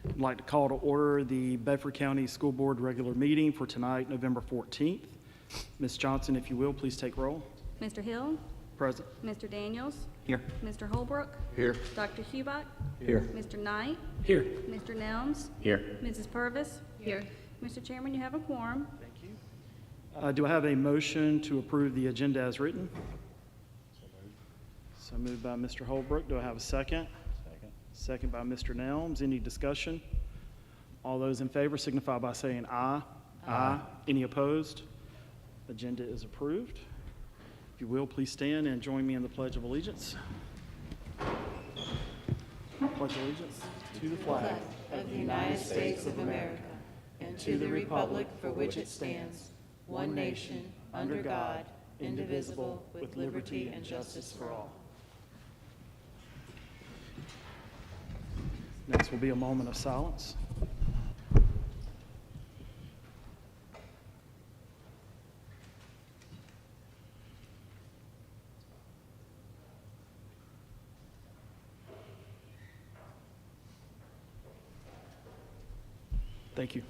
I'd like to call to order the Bedford County School Board regular meeting for tonight, November 14th. Ms. Johnson, if you will, please take roll. Mr. Hill? Present. Mr. Daniels? Here. Mr. Holbrook? Here. Dr. Hubach? Here. Mr. Knight? Here. Mr. Nelms? Here. Mrs. Purvis? Here. Mr. Chairman, you have a quorum. Thank you. Do I have a motion to approve the agenda as written? So moved by Mr. Holbrook. Do I have a second? Second by Mr. Nelms. Any discussion? All those in favor signify by saying aye. Aye. Any opposed? Agenda is approved. If you will, please stand and join me in the Pledge of Allegiance. Pledge allegiance to the flag of the United States of America and to the republic for which it stands, one nation, under God, indivisible, with liberty and justice for all. Next will be a moment of silence. Thank you.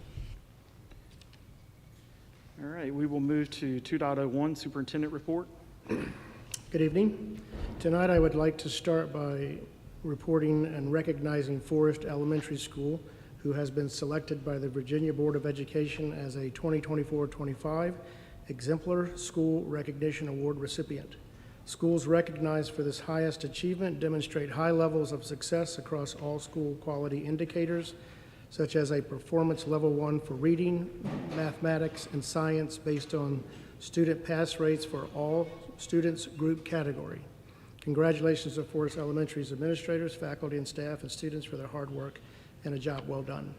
All right, we will move to 2.01 Superintendent Report. Good evening. Tonight I would like to start by reporting and recognizing Forest Elementary School, who has been selected by the Virginia Board of Education as a 2024-25 Exemplar School Recognition Award recipient. Schools recognized for this highest achievement demonstrate high levels of success across all school quality indicators, such as a performance level 1 for reading, mathematics, and science based on student pass rates for all students group category. Congratulations to Forest Elementary's administrators, faculty, and staff, and students for their hard work and a job well done.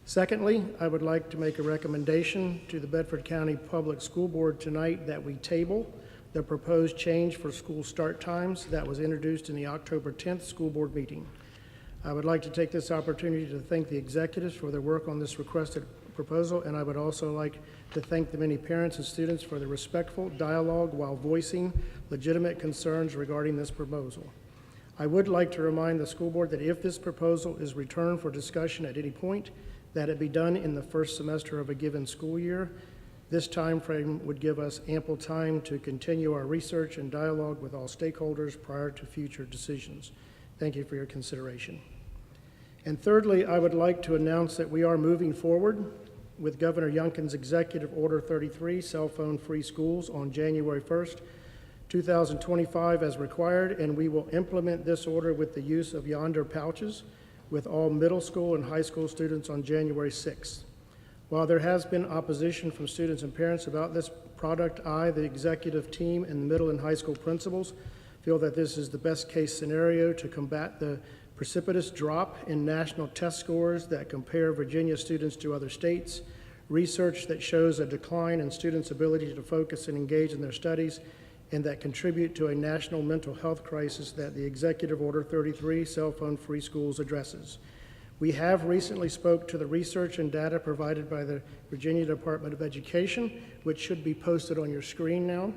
Secondly, I would like to make a recommendation to the Bedford County Public School Board tonight that we table the proposed change for school start times that was introduced in the October 10th school board meeting. I would like to take this opportunity to thank the executives for their work on this requested proposal, and I would also like to thank the many parents and students for the respectful dialogue while voicing legitimate concerns regarding this proposal. I would like to remind the school board that if this proposal is returned for discussion at any point, that it be done in the first semester of a given school year. This time frame would give us ample time to continue our research and dialogue with all stakeholders prior to future decisions. Thank you for your consideration. And thirdly, I would like to announce that we are moving forward with Governor Youngkin's Executive Order 33, cell phone free schools, on January 1st, 2025 as required, and we will implement this order with the use of yonder pouches with all middle school and high school students on January 6th. While there has been opposition from students and parents about this product, I, the executive team, and the middle and high school principals feel that this is the best case scenario to combat the precipitous drop in national test scores that compare Virginia students to other states, research that shows a decline in students' ability to focus and engage in their studies, and that contribute to a national mental health crisis that the Executive Order 33, cell phone free schools, addresses. We have recently spoke to the research and data provided by the Virginia Department of Education, which should be posted on your screen now.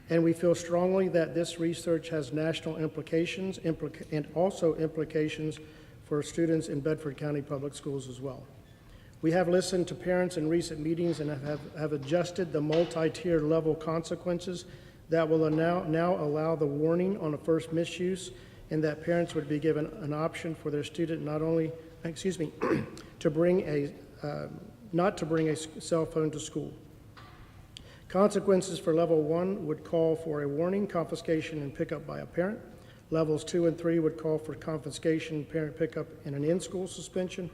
And we feel strongly that this research has national implications and also implications for students in Bedford County Public Schools as well. We have listened to parents in recent meetings and have adjusted the multi-tier level consequences that will now allow the warning on a first misuse, and that parents would be given an option for their student not to bring a cell phone to school. Consequences for level 1 would call for a warning, confiscation, and pickup by a parent. Levels 2 and 3 would call for confiscation, parent pickup, and an in-school suspension.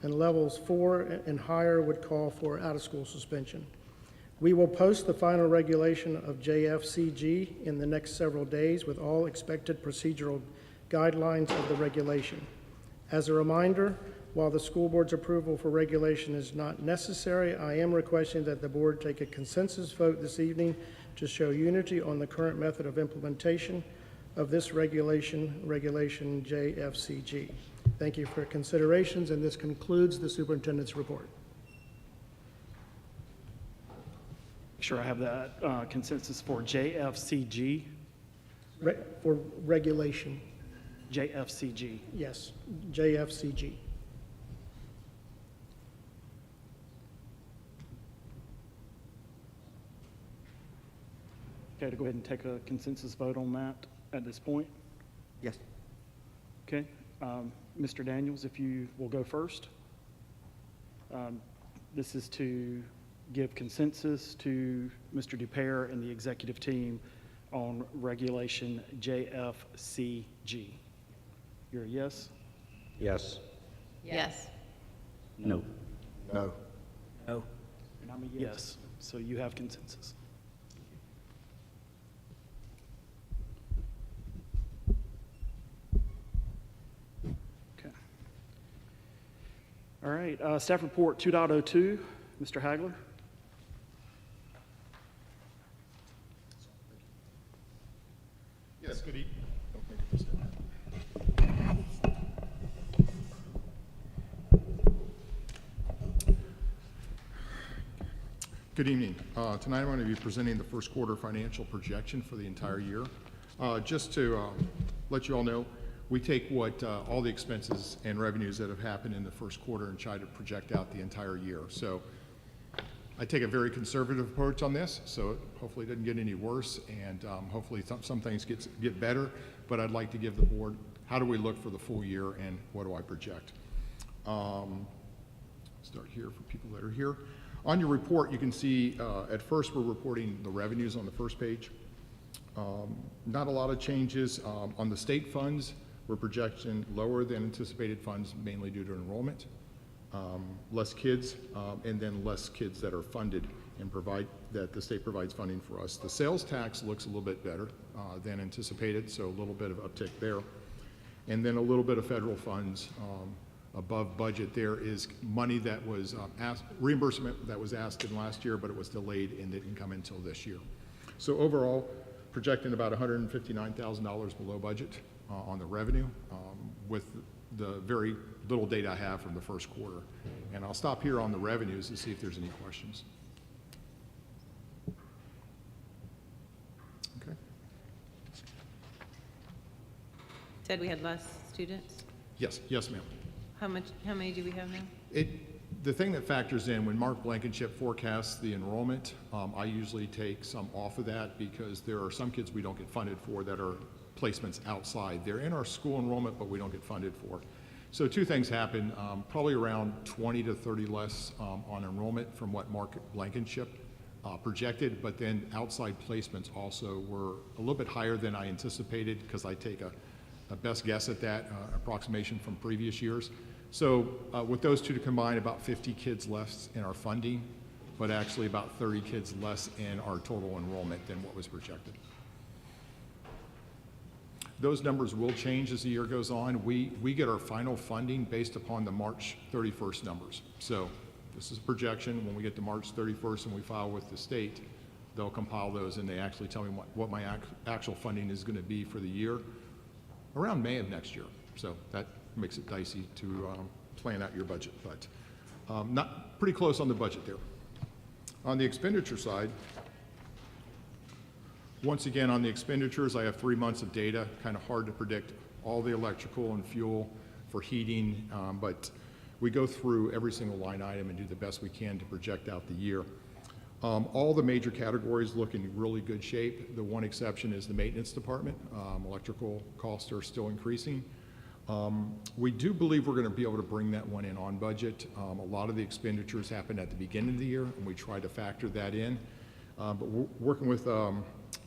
And levels 4 and higher would call for out-of-school suspension. We will post the final regulation of JFCG in the next several days with all expected procedural guidelines of the regulation. As a reminder, while the school board's approval for regulation is not necessary, I am requesting that the board take a consensus vote this evening to show unity on the current method of implementation of this regulation JFCG. Thank you for your considerations, and this concludes the superintendent's report. Make sure I have that consensus for JFCG. For regulation. JFCG. Yes, JFCG. okay to go ahead and take a consensus vote on that at this point? Yes. Okay. Mr. Daniels, if you will go first. This is to give consensus to Mr. Dupere and the executive team on regulation JFCG. You're a yes? Yes. Yes. No. No. No. And I'm a yes. So you have consensus. Okay. All right, staff report 2.02, Mr. Hagler. Yes, good evening. Good evening. Tonight I'm going to be presenting the first quarter financial projection for the entire year. Just to let you all know, we take what all the expenses and revenues that have happened in the first quarter and try to project out the entire year. So I take a very conservative approach on this, so hopefully it doesn't get any worse, and hopefully some things get better, but I'd like to give the board, how do we look for the full year and what do I project? Start here for people that are here. On your report, you can see at first we're reporting the revenues on the first page. Not a lot of changes. On the state funds, we're projecting lower than anticipated funds, mainly due to enrollment. Less kids, and then less kids that are funded and that the state provides funding for us. The sales tax looks a little bit better than anticipated, so a little bit of uptick there. And then a little bit of federal funds above budget. There is money that was reimbursement that was asked in last year, but it was delayed and didn't come until this year. So overall, projecting about $159,000 below budget on the revenue, with the very little data I have from the first quarter. And I'll stop here on the revenues to see if there's any questions. Okay. Said we had less students? Yes, yes, ma'am. How many do we have now? The thing that factors in when Mark Blankenship forecasts the enrollment, I usually take some off of that because there are some kids we don't get funded for that are placements outside. They're in our school enrollment, but we don't get funded for. So two things happen, probably around 20 to 30 less on enrollment from what Mark Blankenship projected, but then outside placements also were a little bit higher than I anticipated because I take a best guess at that approximation from previous years. So with those two to combine, about 50 kids less in our funding, but actually about 30 kids less in our total enrollment than what was projected. Those numbers will change as the year goes on. We get our final funding based upon the March 31st numbers. So this is a projection. When we get to March 31st and we file with the state, they'll compile those and they actually tell me what my actual funding is going to be for the year around May of next year. So that makes it dicey to plan out your budget, but not pretty close on the budget there. On the expenditure side, once again, on the expenditures, I have 3 months of data, kind of hard to predict all the electrical and fuel for heating, but we go through every single line item and do the best we can to project out the year. All the major categories look in really good shape. The one exception is the maintenance department. Electrical costs are still increasing. We do believe we're going to be able to bring that one in on budget. A lot of the expenditures happen at the beginning of the year, and we try to factor that in. But we're working with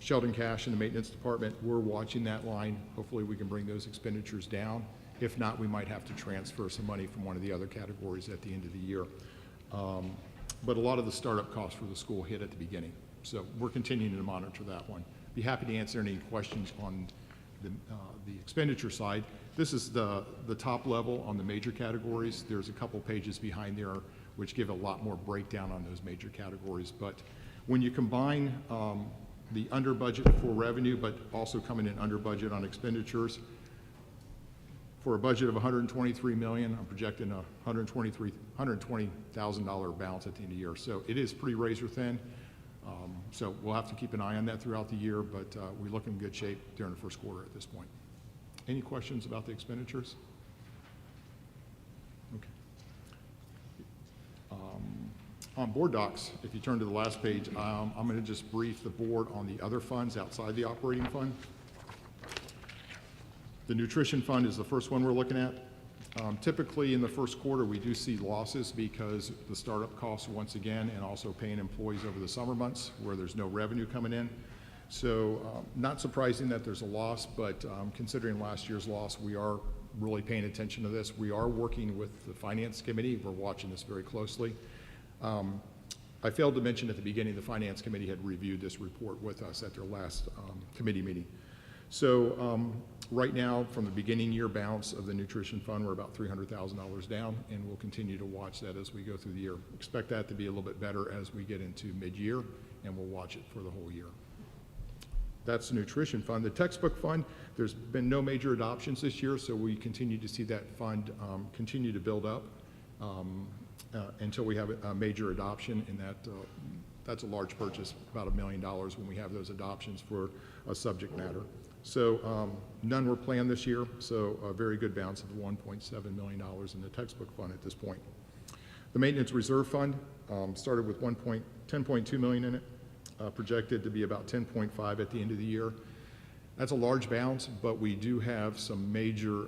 Sheldon Cash in the maintenance department. We're watching that line. Hopefully we can bring those expenditures down. If not, we might have to transfer some money from one of the other categories at the end of the year. But a lot of the startup costs for the school hit at the beginning. So we're continuing to monitor that one. Be happy to answer any questions on the expenditure side. This is the top level on the major categories. There's a couple pages behind there which give a lot more breakdown on those major categories. But when you combine the under budget for revenue, but also coming in under budget on expenditures, for a budget of $123 million, I'm projecting a $120,000 balance at the end of the year. So it is pretty razor thin. So we'll have to keep an eye on that throughout the year, but we look in good shape during the first quarter at this point. Any questions about the expenditures? Okay. On board docs, if you turn to the last page, I'm going to just brief the board on the other funds outside the operating fund. The nutrition fund is the first one we're looking at. Typically in the first quarter, we do see losses because the startup costs once again, and also paying employees over the summer months where there's no revenue coming in. So not surprising that there's a loss, but considering last year's loss, we are really paying attention to this. We are working with the finance committee. We're watching this very closely. I failed to mention at the beginning, the finance committee had reviewed this report with us at their last committee meeting. So right now, from the beginning year balance of the nutrition fund, we're about $300,000 down, and we'll continue to watch that as we go through the year. Expect that to be a little bit better as we get into mid-year, and we'll watch it for the whole year. That's the nutrition fund. The textbook fund, there's been no major adoptions this year, so we continue to see that fund continue to build up until we have a major adoption, and that's a large purchase, about $1 million when we have those adoptions for a subject matter. So none were planned this year, so a very good balance of $1.7 million in the textbook fund at this point. The maintenance reserve fund started with $10.2 million in it, projected to be about 10.5 at the end of the year. That's a large balance, but we do have some major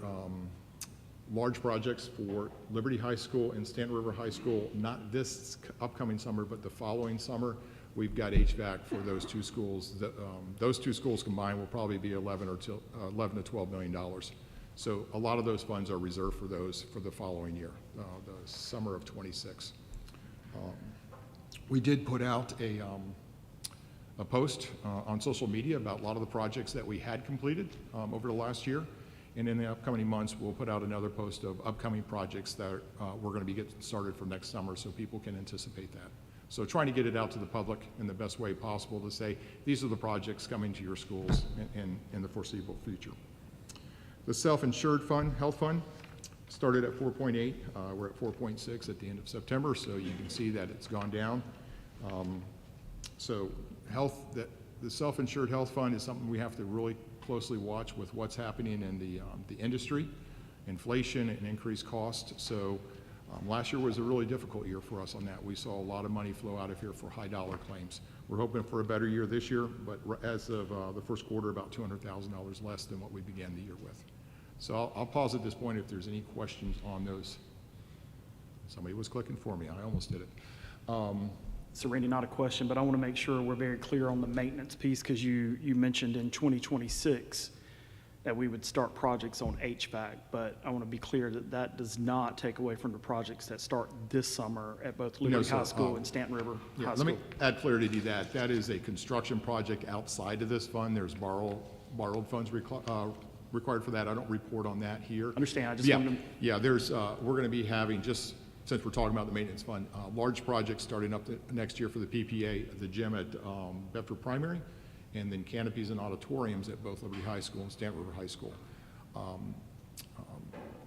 large projects for Liberty High School and Stanton River High School, not this upcoming summer, but the following summer. We've got HVAC for those two schools. Those two schools combined will probably be $11 to $12 million. So a lot of those funds are reserved for those for the following year, the summer of '26. We did put out a post on social media about a lot of the projects that we had completed over the last year. And in the upcoming months, we'll put out another post of upcoming projects that we're going to be getting started for next summer so people can anticipate that. So trying to get it out to the public in the best way possible to say, these are the projects coming to your schools in the foreseeable future. The self-insured fund, health fund, started at 4.8. We're at 4.6 at the end of September, so you can see that it's gone down. So the self-insured health fund is something we have to really closely watch with what's happening in the industry, inflation and increased cost. So last year was a really difficult year for us on that. We saw a lot of money flow out of here for high dollar claims. We're hoping for a better year this year, but as of the first quarter, about $200,000 less than what we began the year with. So I'll pause at this point if there's any questions on those. Somebody was clicking for me. I almost did it. So Randy, not a question, but I want to make sure we're very clear on the maintenance piece, because you mentioned in 2026 that we would start projects on HVAC, but I want to be clear that that does not take away from the projects that start this summer at both Liberty High School and Stanton River High School. Let me add clarity to that. That is a construction project outside of this fund. There's borrowed funds required for that. I don't report on that here. Understand, I just wanted to... Yeah, there's, we're going to be having, just since we're talking about the maintenance fund, large projects starting up next year for the PPA, the gym at Bedford Primary, and then canopies and auditoriums at both Liberty High School and Stanton River High School.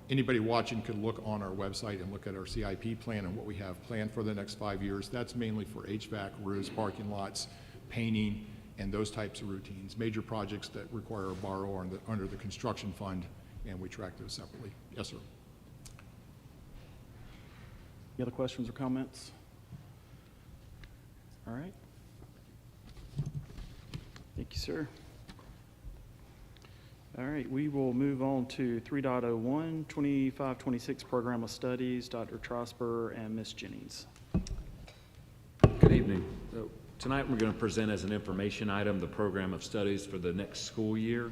Anybody watching could look on our website and look at our CIP plan and what we have planned for the next 5 years. That's mainly for HVAC, roofs, parking lots, painting, and those types of routines. Major projects that require a borrow under the construction fund, and we track those separately. Yes, sir. Any other questions or comments? All right. Thank you, sir. All right, we will move on to 3.01, 25-26 Program of Studies, Dr. Trosper and Ms. Jennings. Good evening. So tonight we're going to present as an information item the Program of Studies for the next school year.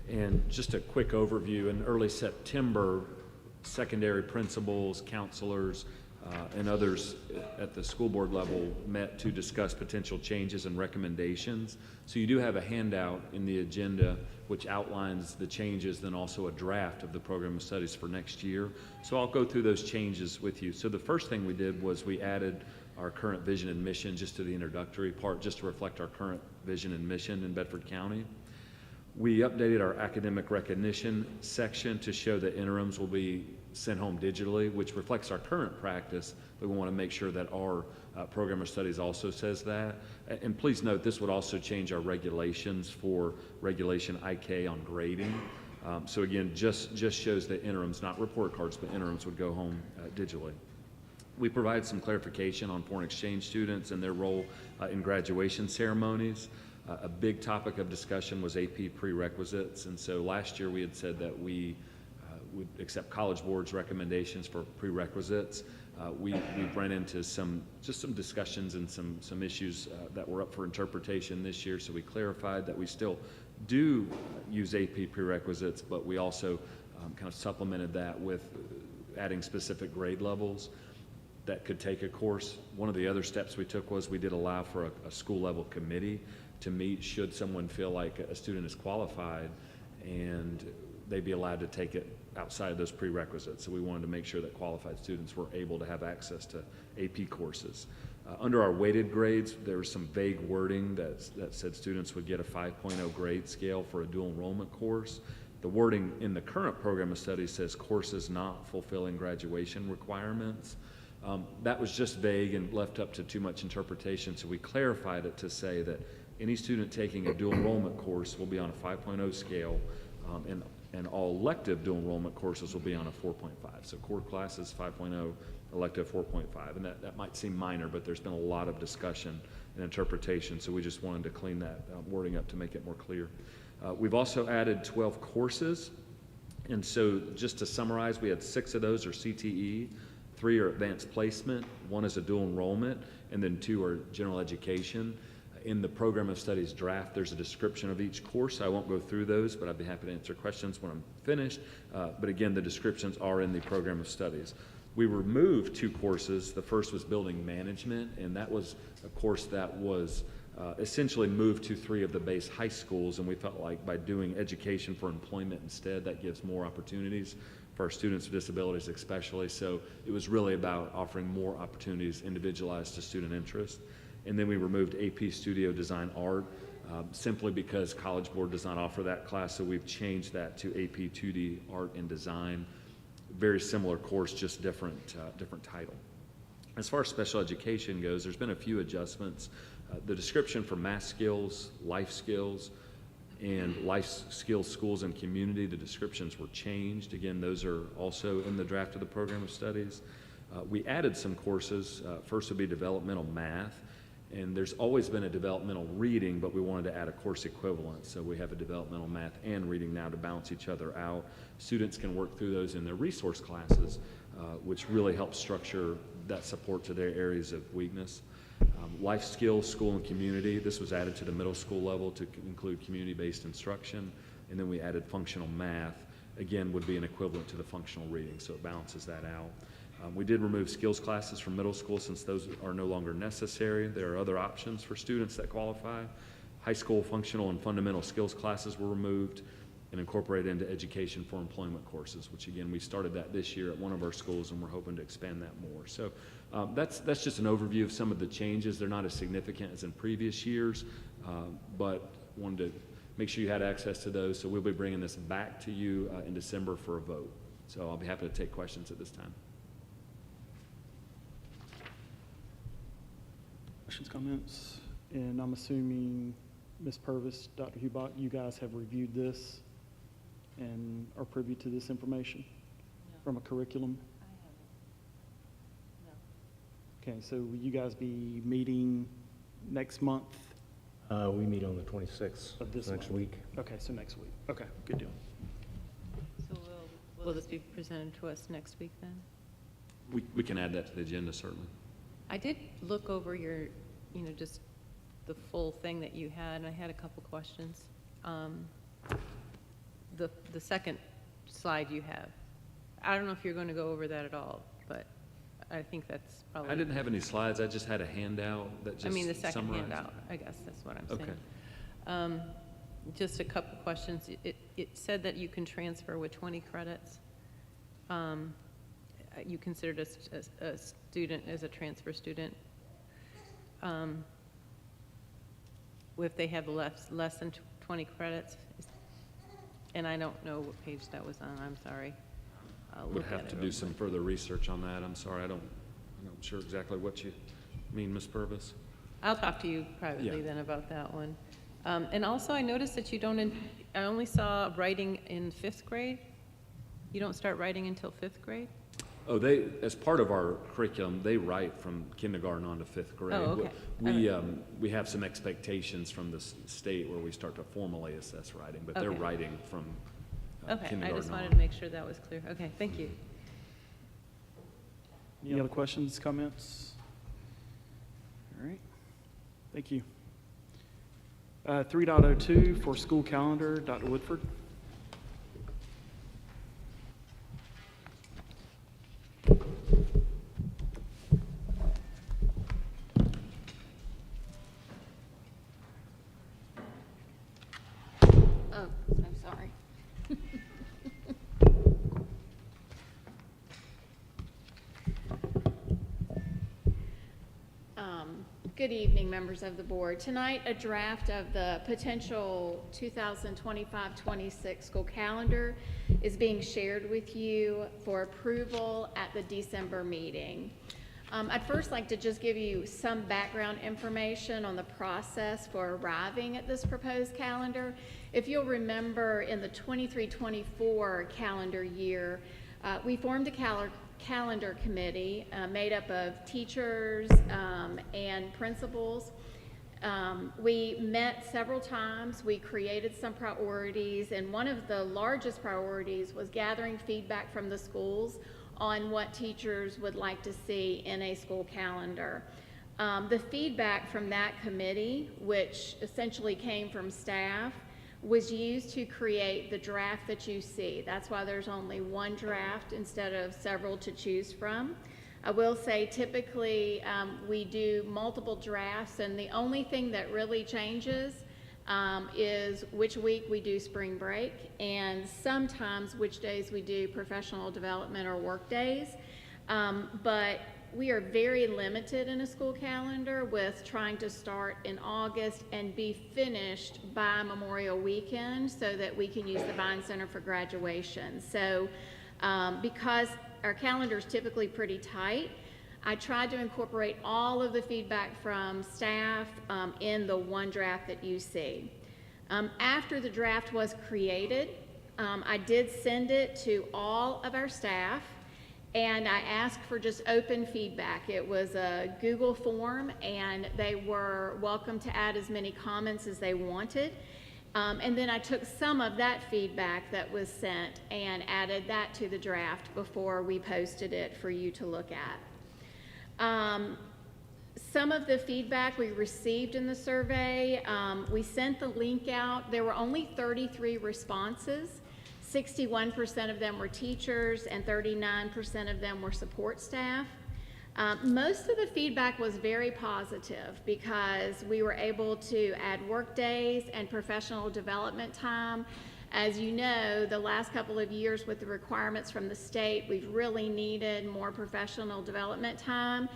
And just a quick overview, in early September, secondary principals, counselors, and others at the school board level met to discuss potential changes and recommendations. So you do have a handout in the agenda which outlines the changes, then also a draft of the Program of Studies for next year. So I'll go through those changes with you. So the first thing we did was we added our current vision and mission just to the introductory part, just to reflect our current vision and mission in Bedford County. We updated our academic recognition section to show that interims will be sent home digitally, which reflects our current practice, but we want to make sure that our Program of Studies also says that. And please note, this would also change our regulations for Regulation IK on grading. So again, just shows that interims, not report cards, but interims would go home digitally. We provided some clarification on foreign exchange students and their role in graduation ceremonies. A big topic of discussion was AP prerequisites, and so last year we had said that we would accept College Board's recommendations for prerequisites. We've run into some discussions and some issues that were up for interpretation this year, so we clarified that we still do use AP prerequisites, but we also kind of supplemented that with adding specific grade levels that could take a course. One of the other steps we took was we did allow for a school level committee to meet should someone feel like a student is qualified, and they'd be allowed to take it outside of those prerequisites. So we wanted to make sure that qualified students were able to have access to AP courses. Under our weighted grades, there was some vague wording that said students would get a 5.0 grade scale for a dual enrollment course. The wording in the current program of studies says courses not fulfilling graduation requirements. That was just vague and left up to too much interpretation, so we clarified it to say that any student taking a dual enrollment course will be on a 5.0 scale, and all elective dual enrollment courses will be on a 4.5. So core classes 5.0, elective 4.5, and that might seem minor, but there's been a lot of discussion and interpretation, so we just wanted to clean that wording up to make it more clear. We've also added 12 courses, and so just to summarize, we had 6 of those are CTE, 3 are advanced placement, 1 is a dual enrollment, and then 2 are general education. In the program of studies draft, there's a description of each course. I won't go through those, but I'd be happy to answer questions when I'm finished. But again, the descriptions are in the program of studies. We removed 2 courses. The first was building management, and that was a course that was essentially moved to 3 of the base high schools, and we felt like by doing education for employment instead, that gives more opportunities for our students with disabilities especially. So it was really about offering more opportunities individualized to student interest. And then we removed AP Studio Design Art simply because College Board does not offer that class, so we've changed that to AP 2D Art and Design. Very similar course, just different title. As far as special education goes, there's been a few adjustments. The description for math skills, life skills, and life skills schools and community, the descriptions were changed. Again, those are also in the draft of the program of studies. We added some courses. First would be developmental math. And there's always been a developmental reading, but we wanted to add a course equivalent. So we have a developmental math and reading now to balance each other out. Students can work through those in their resource classes, which really helps structure that support to their areas of weakness. Life skills, school and community. This was added to the middle school level to include community-based instruction. And then we added functional math. Again, would be an equivalent to the functional reading, so it balances that out. We did remove skills classes from middle school since those are no longer necessary. There are other options for students that qualify. High school functional and fundamental skills classes were removed and incorporated into education for employment courses, which again, we started that this year at one of our schools, and we're hoping to expand that more. So that's just an overview of some of the changes. They're not as significant as in previous years, but wanted to make sure you had access to those. So we'll be bringing this back to you in December for a vote. So I'll be happy to take questions at this time. Questions, comments? And I'm assuming, Ms. Purvis, Dr. Hubach, you guys have reviewed this and are privy to this information from a curriculum? I haven't. No. Okay, so will you guys be meeting next month? We meet on the 26th Of this next month. week. Okay, so next week. Okay, good deal. So will this be presented to us next week then? We can add that to the agenda, certainly. I did look over your, just the full thing that you had, and I had a couple questions. The second slide you have, I don't know if you're going to go over that at all, but I think that's probably. I didn't have any slides. I just had a handout that just I mean, the second summarized. handout, I guess that's what I'm Okay. saying. Just a couple questions. It said that you can transfer with 20 credits. You considered a student as a transfer student. If they have less than 20 credits, and I don't know what page that was on, I'm sorry. I'll Would look at have it to real do some quick. further research on that. I'm sorry, I'm not sure exactly what you mean, Ms. Purvis. I'll talk to you privately Yeah. then about that one. And also, I noticed that you don't, I only saw writing in 5th grade. You don't start writing until 5th grade? They, as part of our curriculum, they write from kindergarten on to 5th grade. Oh, okay. We have some expectations from the state where we start to formally assess writing, but they're Okay. writing from Okay, I kindergarten just wanted on. to make sure that was clear. Okay, thank you. Any other questions, comments? All right, thank you. 3.02 for school calendar, Dr. Woodford. Oh, I'm sorry. Good evening, members of the board. Tonight, a draft of the potential 2025-26 school calendar is being shared with you for approval at the December meeting. I'd first like to just give you some background information on the process for arriving at this proposed calendar. If you'll remember, in the 23-24 calendar year, we formed a calendar committee made up of teachers and principals. We met several times. We created some priorities, and one of the largest priorities was gathering feedback from the schools on what teachers would like to see in a school calendar. The feedback from that committee, which essentially came from staff, was used to create the draft that you see. That's why there's only one draft instead of several to choose from. I will say typically we do multiple drafts, and the only thing that really changes is which week we do spring break, and sometimes which days we do professional development or work days. But we are very limited in a school calendar with trying to start in August and be finished by Memorial Weekend so that we can use the Vine Center for graduation. So because our calendar is typically pretty tight, I tried to incorporate all of the feedback from staff in the one draft that you see. After the draft was created, I did send it to all of our staff, and I asked for just open feedback. It was a Google form, and they were welcome to add as many comments as they wanted. And then I took some of that feedback that was sent and added that to the draft before we posted it for you to look at. Some of the feedback we received in the survey, we sent the link out. There were only 33 responses. 61% of them were teachers and 39% of them were support staff. Most of the feedback was very positive because we were able to add work days and professional development time. As you know, the last couple of years with the requirements from the state, we've really needed more professional development time.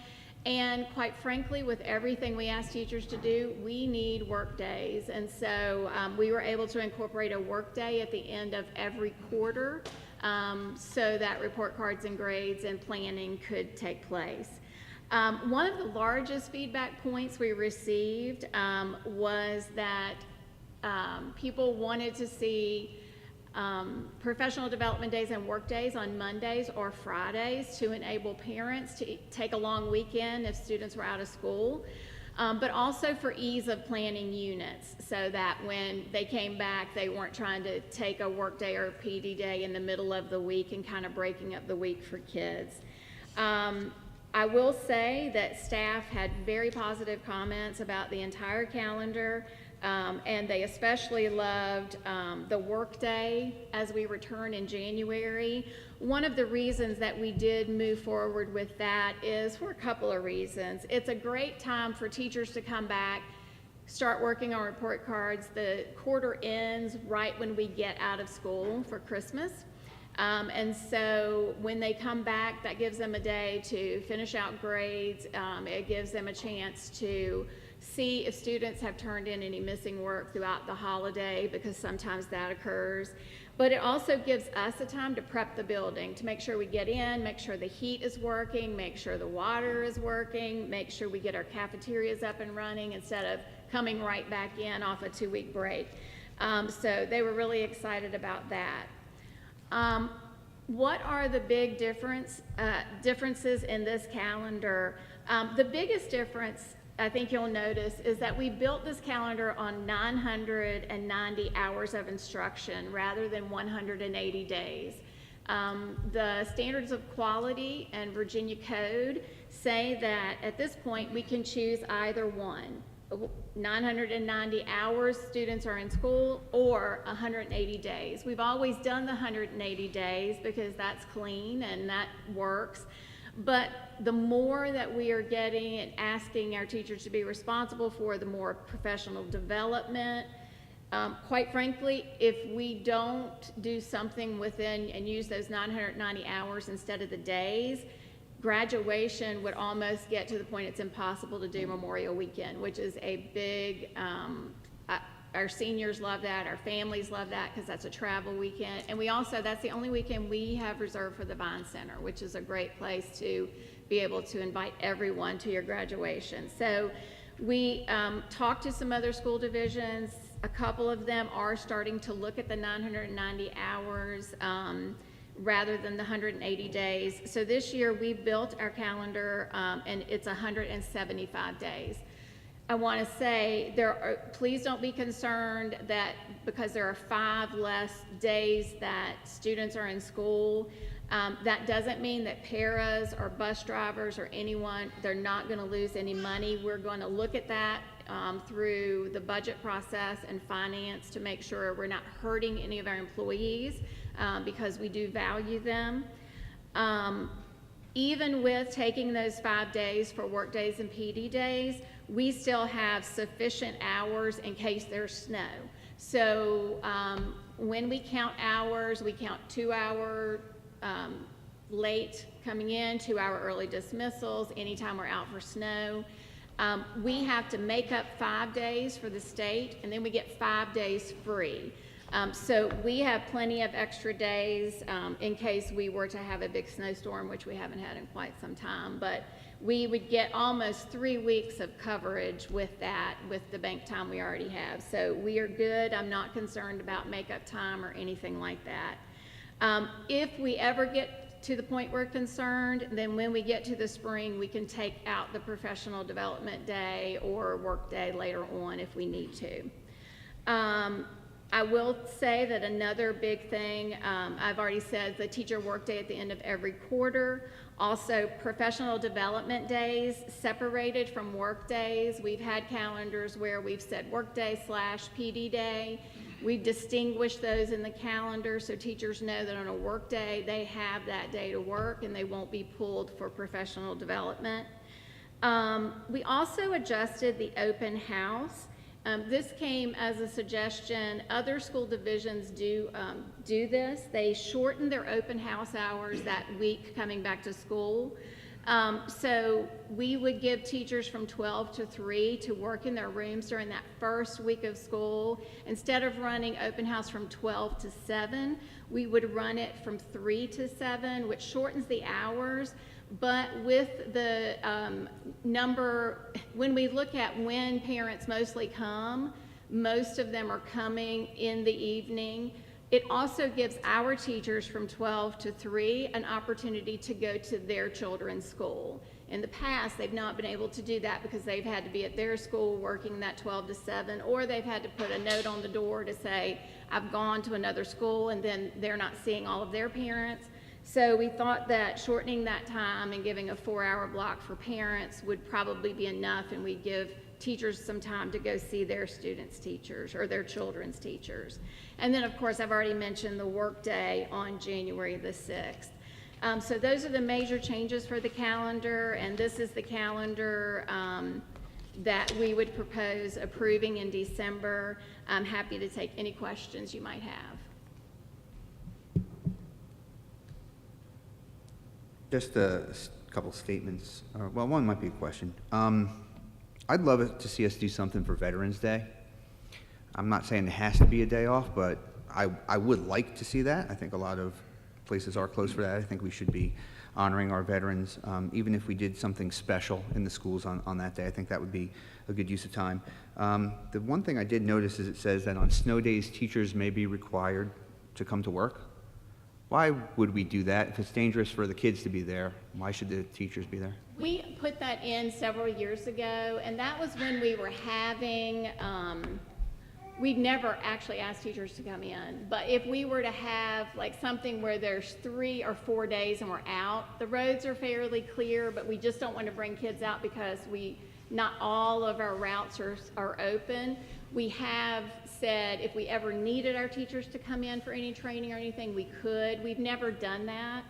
And quite frankly, with everything we ask teachers to do, we need work days. And so we were able to incorporate a work day at the end of every quarter so that report cards and grades and planning could take place. One of the largest feedback points we received was that people wanted to see professional development days and work days on Mondays or Fridays to enable parents to take a long weekend if students were out of school, but also for ease of planning units so that when they came back, they weren't trying to take a work day or a PD day in the middle of the week and kind of breaking up the week for kids. I will say that staff had very positive comments about the entire calendar. And they especially loved the work day as we return in January. One of the reasons that we did move forward with that is for a couple of reasons. It's a great time for teachers to come back, start working on report cards. The quarter ends right when we get out of school for Christmas. And so when they come back, that gives them a day to finish out grades. It gives them a chance to see if students have turned in any missing work throughout the holiday, because sometimes that occurs. But it also gives us a time to prep the building, to make sure we get in, make sure the heat is working, make sure the water is working, make sure we get our cafeterias up and running instead of coming right back in off a 2-week break. So they were really excited about that. What are the big differences in this calendar? The biggest difference, I think you'll notice, is that we built this calendar on 990 hours of instruction rather than 180 days. The standards of quality and Virginia Code say that at this point we can choose either one. 990 hours students are in school or 180 days. We've always done the 180 days because that's clean and that works. But the more that we are getting and asking our teachers to be responsible for, the more professional development. Quite frankly, if we don't do something within and use those 990 hours instead of the days, graduation would almost get to the point it's impossible to do Memorial Weekend, which is a big, our seniors love that, our families love that because that's a travel weekend. And we also, that's the only weekend we have reserved for the Vine Center, which is a great place to be able to invite everyone to your graduation. So we talked to some other school divisions. A couple of them are starting to look at the 990 hours rather than the 180 days. So this year we built our calendar and it's 175 days. I want to say please don't be concerned that because there are 5 less days that students are in school, that doesn't mean that paras or bus drivers or anyone, they're not going to lose any money. We're going to look at that through the budget process and finance to make sure we're not hurting any of our employees because we do value them. Even with taking those 5 days for work days and PD days, we still have sufficient hours in case there's snow. So when we count hours, we count 2-hour late coming in, 2-hour early dismissals, anytime we're out for snow. We have to make up 5 days for the state, and then we get 5 days free. So we have plenty of extra days in case we were to have a big snowstorm, which we haven't had in quite some time. But we would get almost 3 weeks of coverage with that, with the bank time we already have. So we are good. I'm not concerned about makeup time or anything like that. If we ever get to the point we're concerned, then when we get to the spring, we can take out the professional development day or work day later on if we need to. I will say that another big thing, I've already said the teacher work day at the end of every quarter. Also, professional development days separated from work days. We've had calendars where we've said work day / PD day. We've distinguished those in the calendar so teachers know that on a work day, they have that day to work and they won't be pulled for professional development. We also adjusted the open house. This came as a suggestion. Other school divisions do this. They shorten their open house hours that week coming back to school. So we would give teachers from 12 to 3 to work in their rooms during that first week of school. Instead of running open house from 12 to 7, we would run it from 3 to 7, which shortens the hours. But with the number, when we look at when parents mostly come, most of them are coming in the evening. It also gives our teachers from 12 to 3 an opportunity to go to their children's school. In the past, they've not been able to do that because they've had to be at their school working that 12 to 7, or they've had to put a note on the door to say, I've gone to another school, and then they're not seeing all of their parents. So we thought that shortening that time and giving a 4-hour block for parents would probably be enough, and we'd give teachers some time to go see their students' teachers or their children's teachers. And then, of course, I've already mentioned the work day on January the 6th. So those are the major changes for the calendar, and this is the calendar that we would propose approving in December. I'm happy to take any questions you might have. Just a couple statements. Well, one might be a question. I'd love it to see us do something for Veterans Day. I'm not saying it has to be a day off, but I would like to see that. I think a lot of places are closed for that. I think we should be honoring our veterans, even if we did something special in the schools on that day. I think that would be a good use of time. The one thing I did notice is it says that on snow days, teachers may be required to come to work. Why would we do that? If it's dangerous for the kids to be there, why should the teachers be there? We put that in several years ago, and that was when we were having, we'd never actually asked teachers to come in, but if we were to have like something where there's 3 or 4 days and we're out, the roads are fairly clear, but we just don't want to bring kids out because not all of our routes are open. We have said if we ever needed our teachers to come in for any training or anything, we could. We've never done that,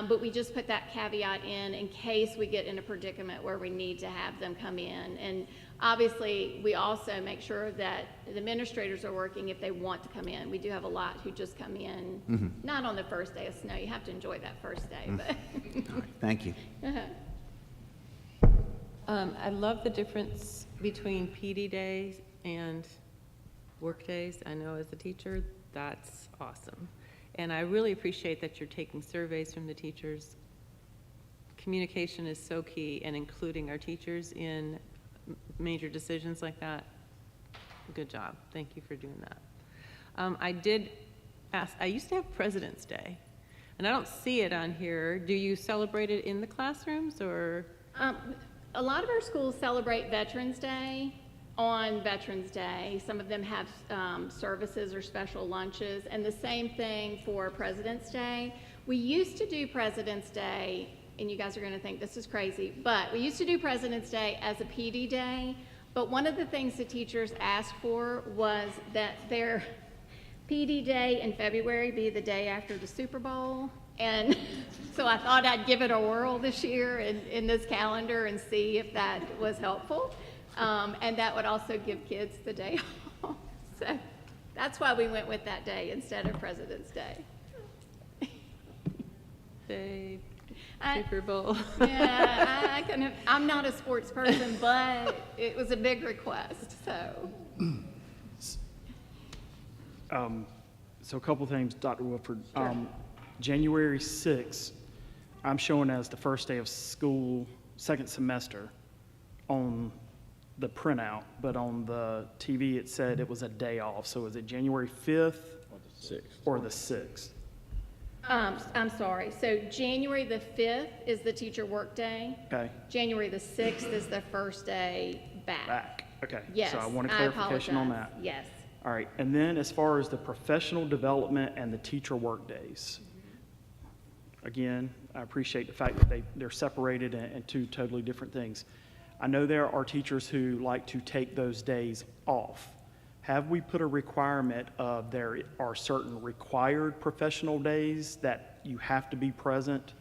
but we just put that caveat in case we get in a predicament where we need to have them come in. And obviously, we also make sure that the administrators are working if they want to come in. We do have a lot who just come in, not on the first day of snow. You have to enjoy that first day, but. All right, thank you. I love the difference between PD days and work days. I know as a teacher, that's awesome. And I really appreciate that you're taking surveys from the teachers. Communication is so key, and including our teachers in major decisions like that. Good job. Thank you for doing that. I did ask, I used to have President's Day, and I don't see it on here. Do you celebrate it in the classrooms, or? A lot of our schools celebrate Veterans Day on Veterans Day. Some of them have services or special lunches, and the same thing for President's Day. We used to do President's Day, and you guys are gonna think this is crazy, but we used to do President's Day as a PD day, but one of the things the teachers asked for was that their PD day in February be the day after the Super Bowl. And so I thought I'd give it a whirl this year in this calendar and see if that was helpful. And that would also give kids the day off. So that's why we went with that day instead of President's Day. Day, Super Bowl. Yeah, I'm not a sports person, but it was a big request, so. So a couple things, Dr. Wilford. January 6th, I'm showing as the first day of school, second semester on the printout, but on the TV it said it was a day off. So is it January 5th or the 6th? I'm sorry. So January the 5th is the teacher work day. Okay. January the 6th is the first day back. Back. Okay. Yes. So I want a clarification on that. Yes. All right. And then as far as the professional development and the teacher work days, again, I appreciate the fact that they're separated and two totally different things. I know there are teachers who like to take those days off. Have we put a requirement of there are certain required professional days that you have to be present?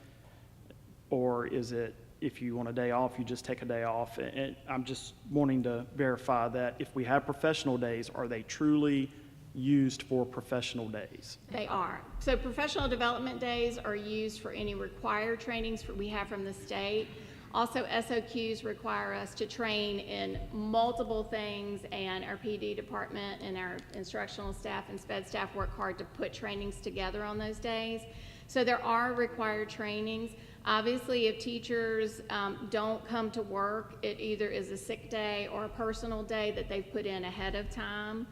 Or is it if you want a day off, you just take a day off? And I'm just wanting to verify that if we have professional days, are they truly used for professional days? They are. So professional development days are used for any required trainings we have from the state. Also, SOQs require us to train in multiple things, and our PD department and our instructional staff and sped staff work hard to put trainings together on those days. So there are required trainings. Obviously, if teachers don't come to work, it either is a sick day or a personal day that they've put in ahead of time.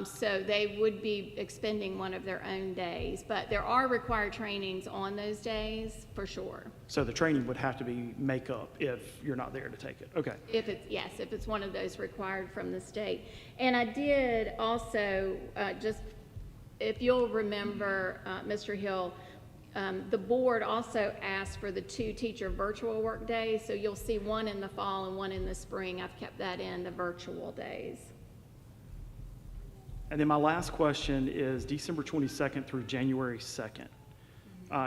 So they would be expending one of their own days, but there are required trainings on those days for sure. So the training would have to be makeup if you're not there to take it. Okay. If it's one of those required from the state. And I did also, just if you'll remember, Mr. Hill, the board also asked for the 2 teacher virtual work days. So you'll see one in the fall and one in the spring. I've kept that in the virtual days. And then my last question is December 22nd through January 2nd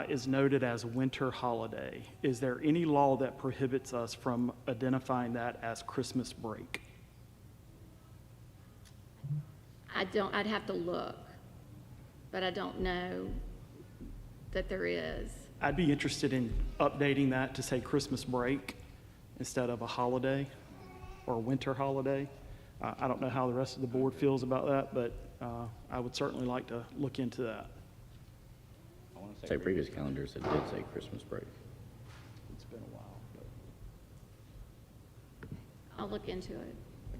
is noted as winter holiday. Is there any law that prohibits us from identifying that as Christmas break? I'd have to look, but I don't know that there is. I'd be interested in updating that to say Christmas break instead of a holiday or a winter holiday. I don't know how the rest of the board feels about that, but I would certainly like to look into that. I want to say previous calendars, it did say Christmas break. It's been a while. But I'll look into it.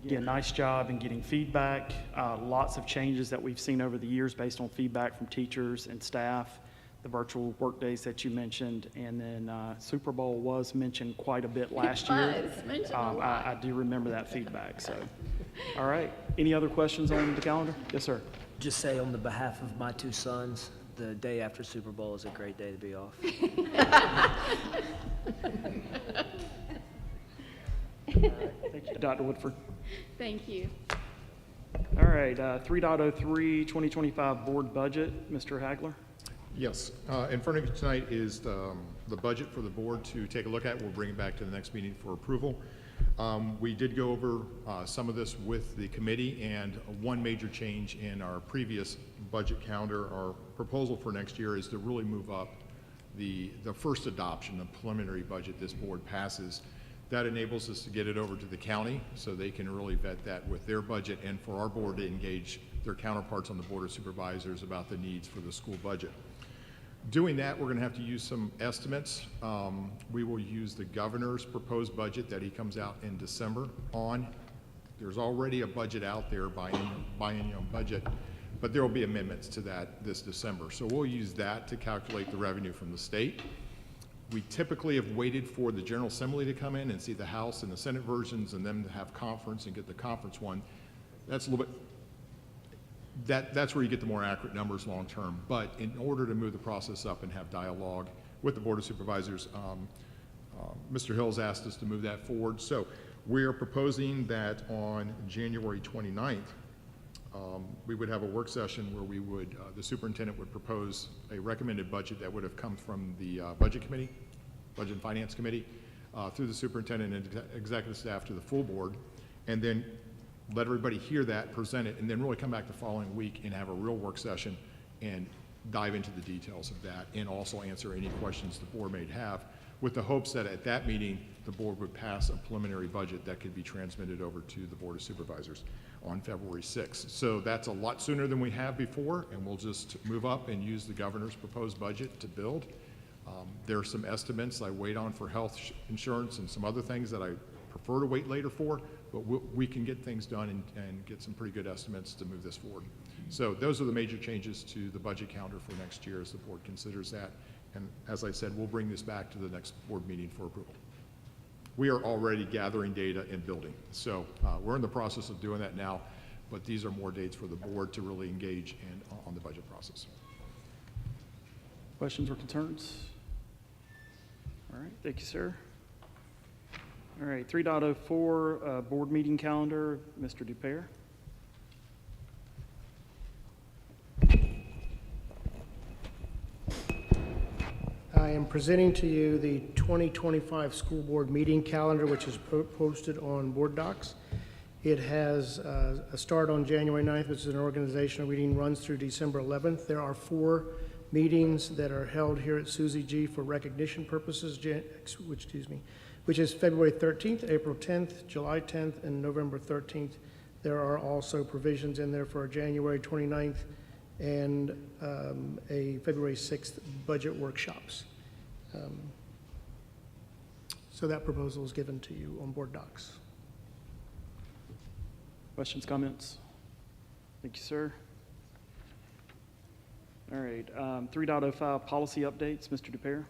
again, nice job in getting feedback. Lots of changes that we've seen over the years based on feedback from teachers and staff. the virtual workdays that you mentioned, and then Super Bowl was mentioned quite a bit last year. It was mentioned a lot. I do remember that feedback, so. All right, any other questions on the calendar? Yes, sir. Just say on the behalf of my two sons, the day after Super Bowl is a great day to be off. Thank you, Dr. Woodford. Thank you. All right, 3.03, 2025 board budget, Mr. Hagler. Yes, in front of you tonight is the budget for the board to take a look at. We'll bring it back to the next meeting for approval. We did go over some of this with the committee, and one major change in our previous budget calendar, our proposal for next year is to really move up the first adoption, the preliminary budget this board passes. That enables us to get it over to the county so they can really vet that with their budget, and for our board to engage their counterparts on the Board of Supervisors about the needs for the school budget. Doing that, we're going to have to use some estimates. We will use the governor's proposed budget that he comes out in December on. There's already a budget out there, biennial budget, but there will be amendments to that this December. So we'll use that to calculate the revenue from the state. We typically have waited for the General Assembly to come in and see the House and the Senate versions, and then to have conference and get the conference one. That's a little bit, that's where you get the more accurate numbers long term. But in order to move the process up and have dialogue with the Board of Supervisors, Mr. Hill's asked us to move that forward. So we are proposing that on January 29th, we would have a work session where we would, the superintendent would propose a recommended budget that would have come from the Budget Committee, Budget and Finance Committee, through the superintendent and executive staff to the full board, and then let everybody hear that, present it, and then really come back the following week and have a real work session and dive into the details of that, and also answer any questions the board may have, with the hopes that at that meeting, the board would pass a preliminary budget that could be transmitted over to the Board of Supervisors on February 6th. So that's a lot sooner than we have before, and we'll just move up and use the governor's proposed budget to build. There are some estimates I wait on for health insurance and some other things that I prefer to wait later for, but we can get things done and get some pretty good estimates to move this forward. So those are the major changes to the budget calendar for next year as the board considers that. And as I said, we'll bring this back to the next board meeting for approval. We are already gathering data and building. So we're in the process of doing that now, but these are more dates for the board to really engage on the budget process. Questions or concerns? All right, thank you, sir. All right, 3.04, board meeting calendar, Mr. Dupere. I am presenting to you the 2025 school board meeting calendar, which is posted on Board Docs. It has a start on January 9th, which is an organizational meeting, runs through December 11th. There are 4 meetings that are held here at Susie G for recognition purposes, which is February 13th, April 10th, July 10th, and November 13th. There are also provisions in there for a January 29th and a February 6th budget workshops. So that proposal is given to you on Board Docs. Questions, comments? Thank you, sir. All right, 3.05, policy updates, Mr. Dupere.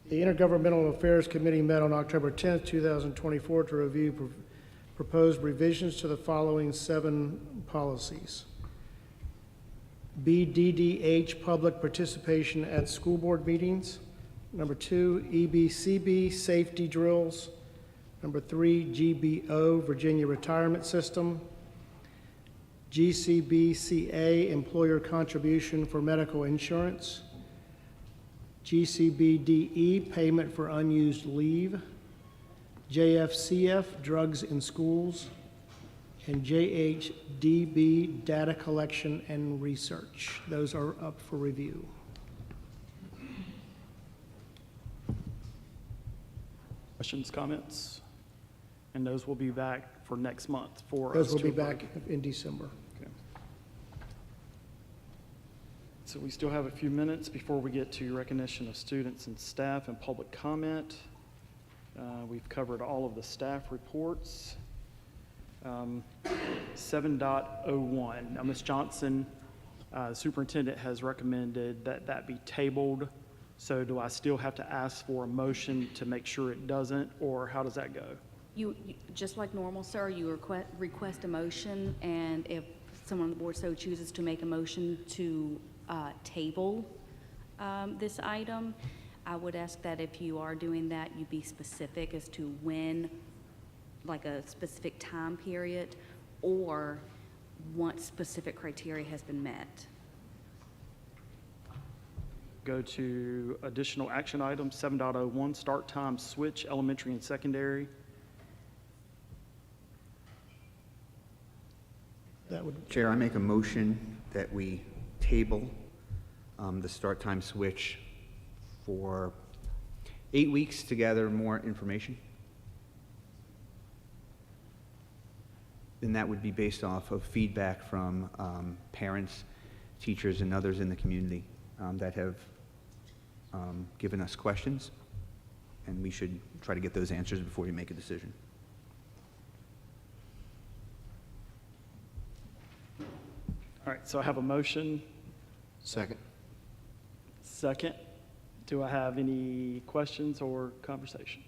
The Intergovernmental Affairs Committee met on October 10th, 2024 to review proposed revisions to the following 7 policies. BDDH, public participation at school board meetings. Number 2, EBCB, safety drills. Number 3, GBO, Virginia Retirement System. GCBCA, employer contribution for medical insurance. GCBDE, payment for unused leave. JFCF, drugs in schools. And JHDB, data collection and research. Those are up for review. Questions, comments? And those will be back for next month for us Those will to be approve. back in December. Okay. So we still have a few minutes before we get to recognition of students and staff and public comment. We've covered all of the staff reports. 7.01. Now, Ms. Johnson Superintendent has recommended that that be tabled. So do I still have to ask for a motion to make sure it doesn't, or how does that go? Just like normal, sir, you request a motion, and if someone on the board so chooses to make a motion to table this item, I would ask that if you are doing that, you be specific as to when, like a specific time period, or once specific criteria has been met. Go to additional action items, 7.01, start time switch, elementary and secondary. That would, Chair, I make a motion that we table the start time switch for 8 weeks to gather more information. And that would be based off of feedback from parents, teachers, and others in the community that have given us questions. And we should try to get those answers before we make a decision. All right, so I have a motion. Second. Second. Do I have any questions or conversation?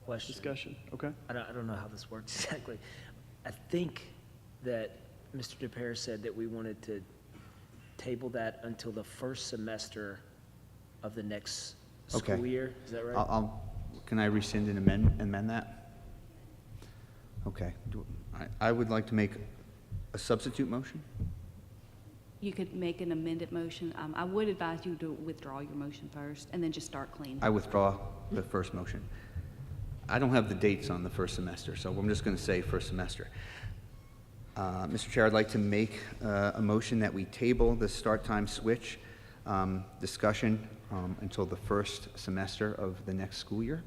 Question. Discussion? Okay. I don't know how this works exactly. I think that Mr. DePere said that we wanted to table that until the first semester of the next Okay. school year. Is that right? Can I rescind and amend that? Okay. I would like to make a substitute motion. You could make an amended motion. I would advise you to withdraw your motion first, and then just start clean. I withdraw the first motion. I don't have the dates on the first semester, so I'm just going to say first semester. Mr. Chair, I'd like to make a motion that we table the start time switch discussion until the first semester of the next school year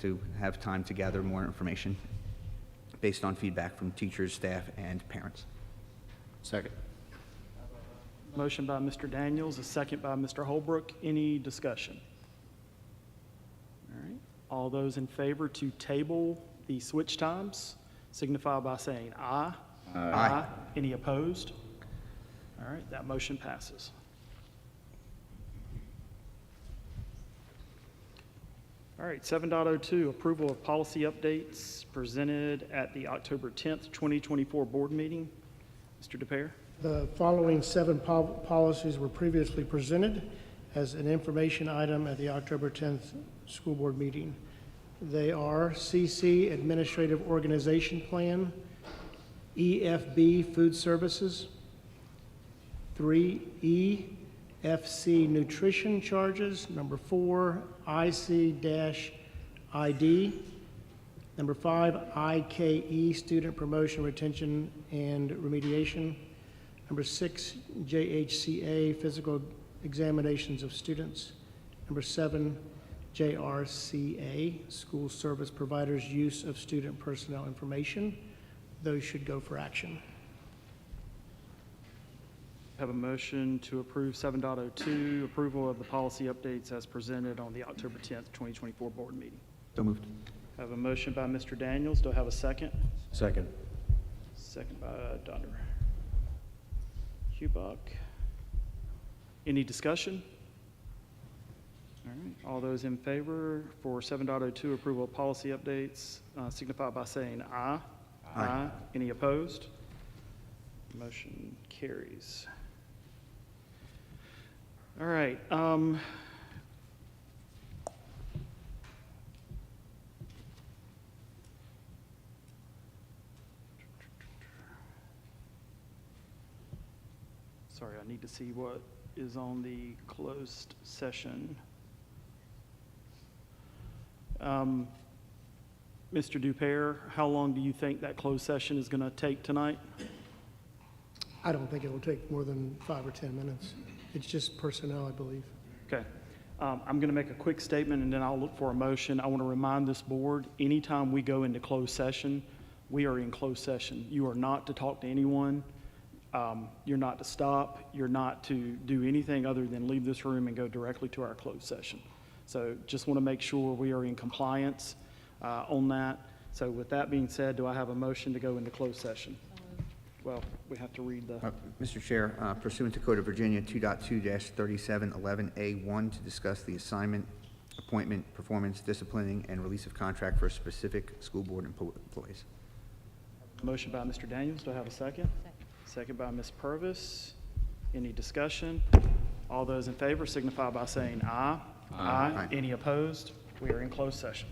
to have time to gather more information based on feedback from teachers, staff, and parents. Second. Motion by Mr. Daniels, a second by Mr. Holbrook. Any discussion? All right. All those in favor to table the switch times signify by saying aye. Aye. Any opposed? All right, that motion passes. All right, 7.02, approval of policy updates presented at the October 10th, 2024 board meeting. Mr. DePere? the following 7 policies were previously presented as an information item at the October 10th school board meeting. They are CC Administrative Organization Plan, EFB Food Services, 3E FC Nutrition Charges, number 4 IC-ID, number 5 IKE Student Promotion, Retention, and Remediation, number 6 JHCA Physical Examinations of Students, number 7 JRCA School Service Providers' Use of Student Personnel Information. Those should go for action. Have a motion to approve 7.02, approval of the policy updates as presented on the October 10th, 2024 board meeting. So moved. Have a motion by Mr. Daniels. Do I have a second? Second. Second by Dr. Hubuck. Any discussion? All right, all those in favor for 7.02, approval of policy updates, signify by saying aye. Aye. Any opposed? Motion carries. All right. Sorry, I need to see what is on the closed session. Mr. Dupere, how long do you think that closed session is going to take tonight? I don't think it will take more than 5 or 10 minutes. It's just personnel, I believe. Okay. I'm going to make a quick statement, and then I'll look for a motion. I want to remind this board, anytime we go into closed session, we are in closed session. You are not to talk to anyone. You're not to stop. You're not to do anything other than leave this room and go directly to our closed session. So just want to make sure we are in compliance on that. So with that being said, do I have a motion to go into closed session? Well, we have to read the, Mr. Chair, pursuant to Code of Virginia 2.2-3711A1, to discuss the assignment, appointment, performance, disciplining, and release of contract for specific school board employees. motion by Mr. Daniels. Do I have a second? Second by Ms. Purvis. Any discussion? All those in favor signify by saying aye. Aye. Any opposed? We are in closed session.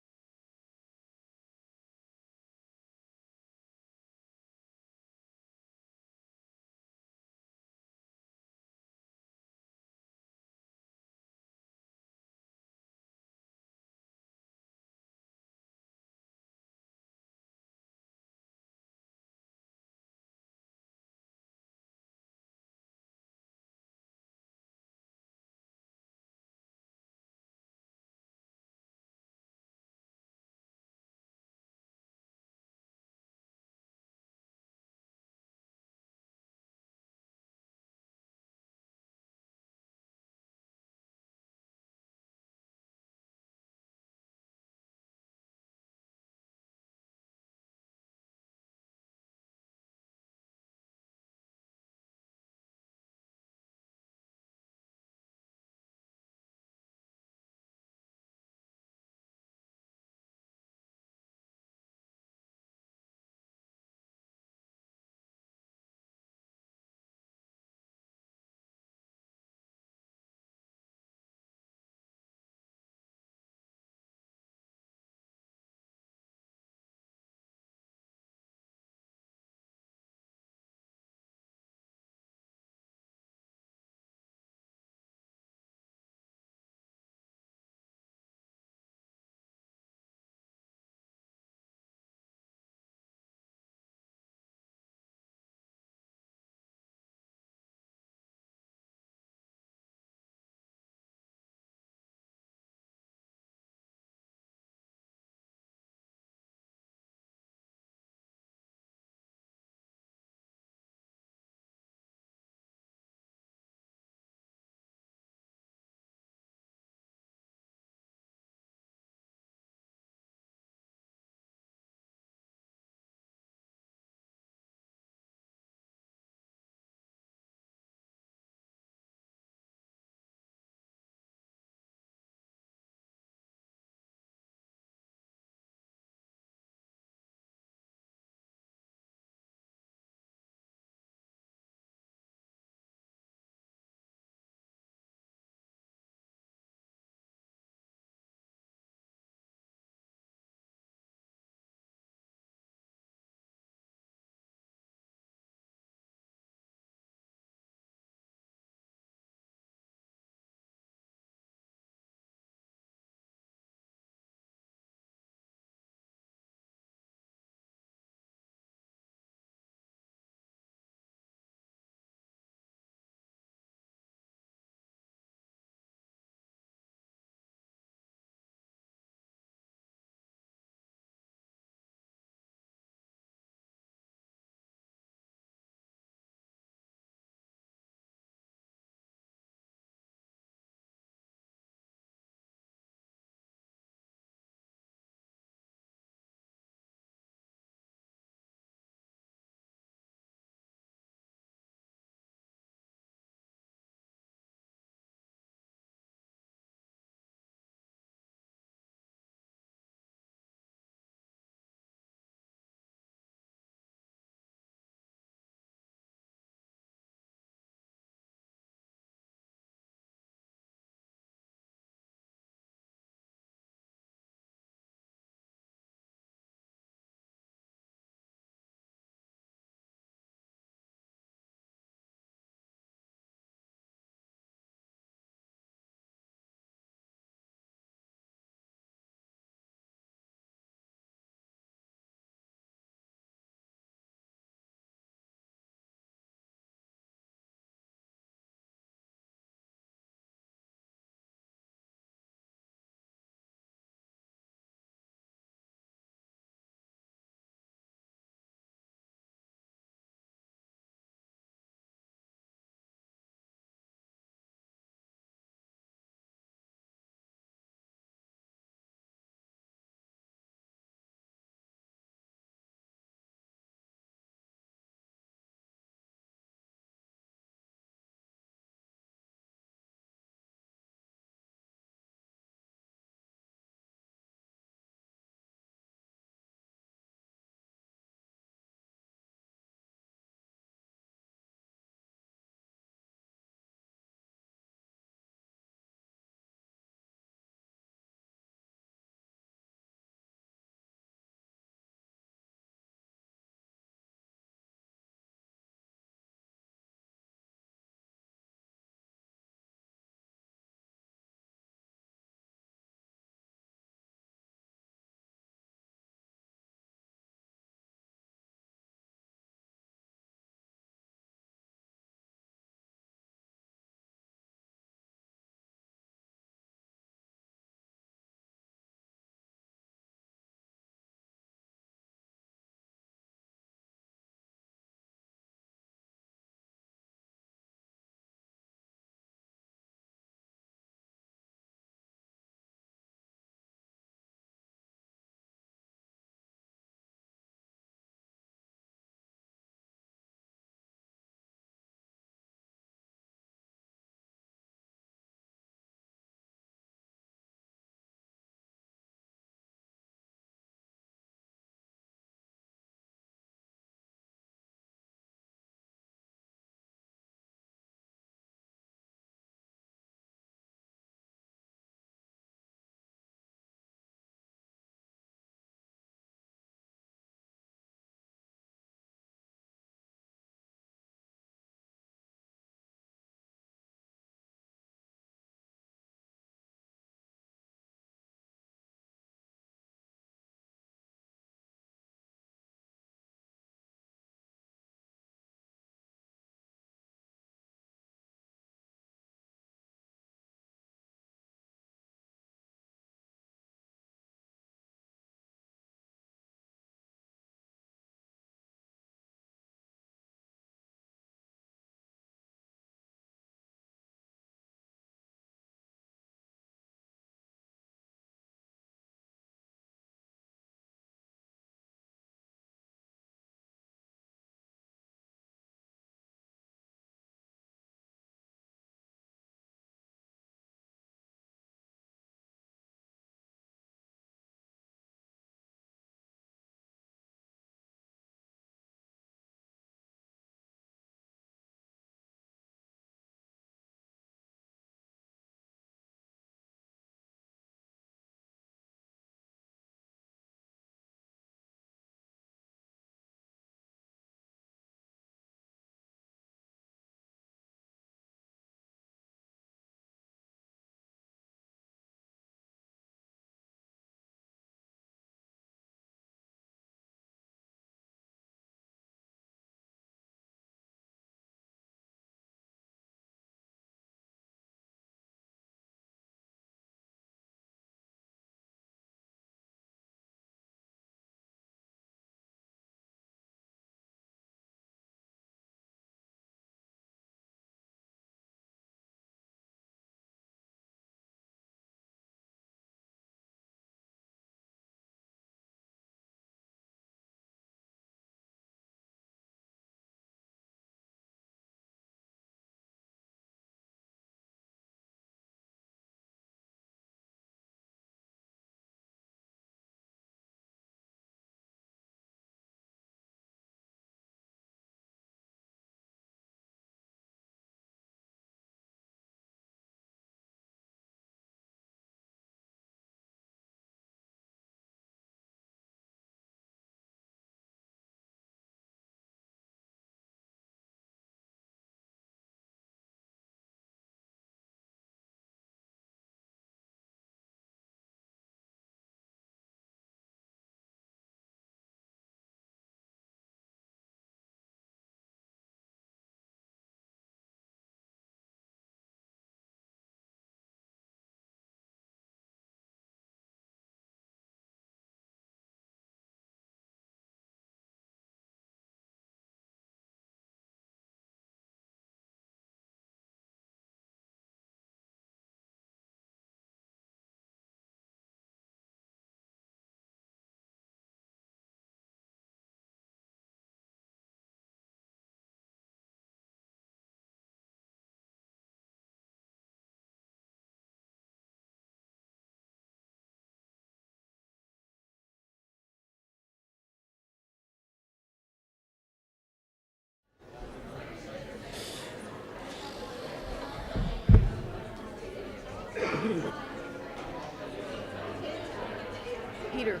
Peter,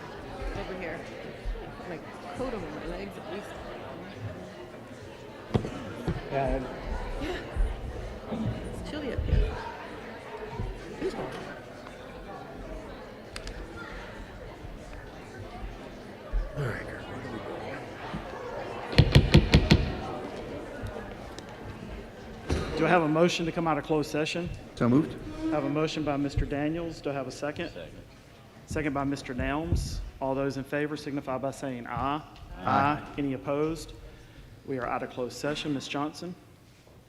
over here. Put my coat over my legs at least. Yeah. It's chilly up here. Do I have a motion to come out of closed session? So moved? I have a motion by Mr. Daniels. Do I have a second? Second by Mr. Nelms. All those in favor signify by saying aye. Aye. Any opposed? We are out of closed session. Ms. Johnson?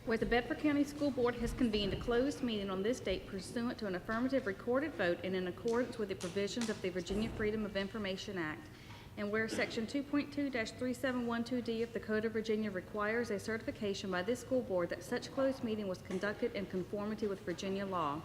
Where the Bedford County School Board has convened a closed meeting on this date pursuant to an affirmative recorded vote and in accordance with the provisions of the Virginia Freedom of Information Act. And where Section 2.2-3712D of the Code of Virginia requires a certification by this school board that such closed meeting was conducted in conformity with Virginia law.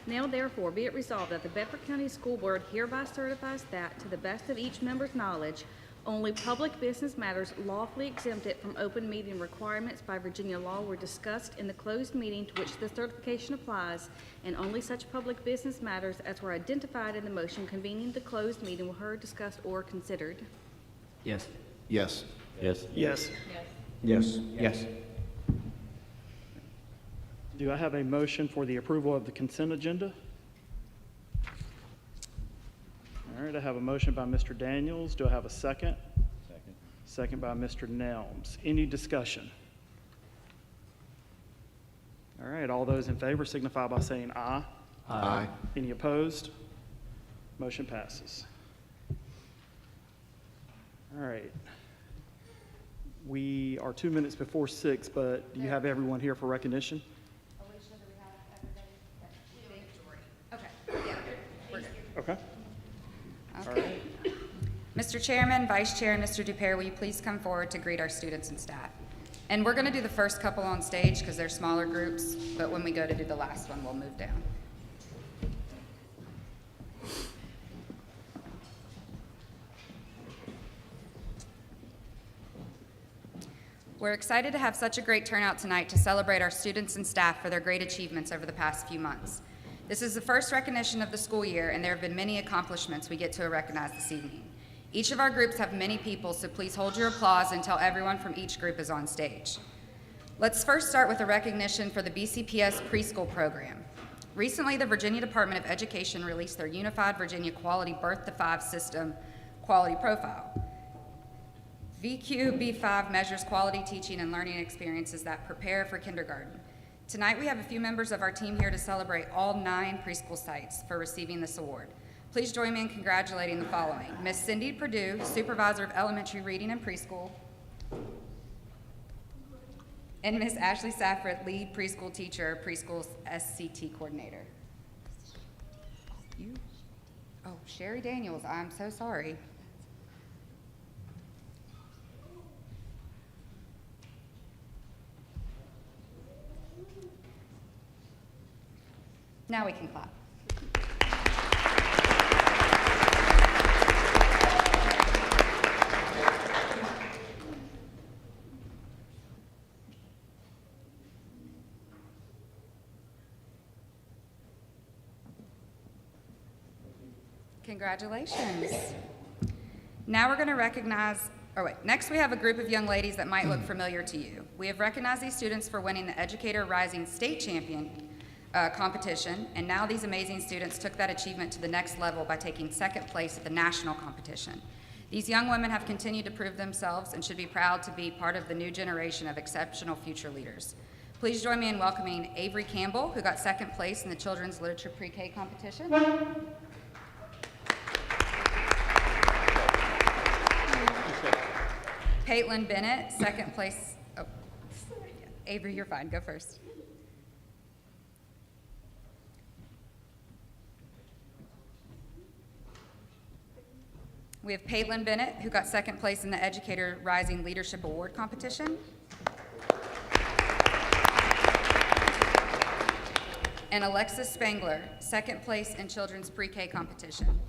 Now therefore be it resolved that the Bedford County School Board hereby certifies that, to the best of each member's knowledge, only public business matters lawfully exempted from open meeting requirements by Virginia law were discussed in the closed meeting to which the certification applies, and only such public business matters as were identified in the motion convening the closed meeting were heard, discussed, or considered. Yes. Yes. Yes. Yes. Yes. Do I have a motion for the approval of the consent agenda? All right, I have a motion by Mr. Daniels. Do I have a second? Second. Second by Mr. Nelms. Any discussion? All right, all those in favor signify by saying aye. Aye. Any opposed? Motion passes. All right. We are 2 minutes before 6, but do you have everyone here for recognition? Okay. All right. Mr. Chairman, Vice Chair, and Mr. Dupere, will you please come forward to greet our students and staff? And we're going to do the first couple on stage because they're smaller groups, but when we go to do the last one, we'll move down. We're excited to have such a great turnout tonight to celebrate our students and staff for their great achievements over the past few months. This is the first recognition of the school year, and there have been many accomplishments we get to recognize this evening. Each of our groups have many people, so please hold your applause until everyone from each group is on stage. Let's first start with a recognition for the BCPS preschool program. Recently, the Virginia Department of Education released their Unified Virginia Quality Birth to 5 System Quality Profile. VQB5 measures quality teaching and learning experiences that prepare for kindergarten. Tonight, we have a few members of our team here to celebrate all 9 preschool sites for receiving this award. Please join me in congratulating the following: Miss Cindy Perdue, Supervisor of Elementary Reading and Preschool, and Miss Ashley Safford, Lead Preschool Teacher, Preschool SCT Coordinator. Oh, Sherry Daniels, I'm so sorry. Now we can clap. Congratulations. Now we're going to recognize, next we have a group of young ladies that might look familiar to you. We have recognized these students for winning the Educator Rising State Champion competition, and now these amazing students took that achievement to the next level by taking second place at the national competition. These young women have continued to prove themselves and should be proud to be part of the new generation of exceptional future leaders. Please join me in welcoming Avery Campbell, who got second place in the Children's Literature Pre-K competition. Caitlin Bennett, second place. Oh, Avery, you're fine, go first. We have Caitlin Bennett, who got second place in the Educator Rising Leadership Award competition. And Alexis Spangler, second place in Children's Pre-K competition.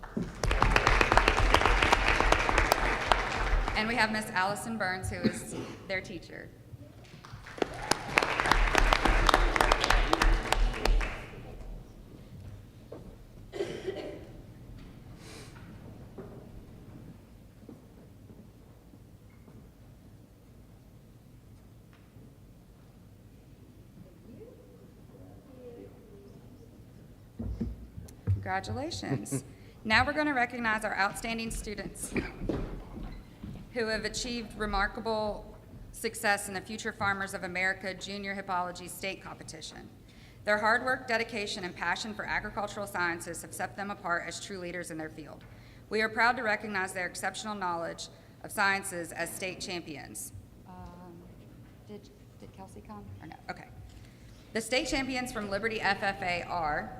And we have Miss Allison Burns, who is their teacher. Congratulations. Now we're going to recognize our outstanding students who have achieved remarkable success in the Future Farmers of America Junior Hippology State Competition. Their hard work, dedication, and passion for agricultural sciences have set them apart as true leaders in their field. We are proud to recognize their exceptional knowledge of sciences as state champions. Did Kelsey come or no? Okay. The state champions from Liberty FFA are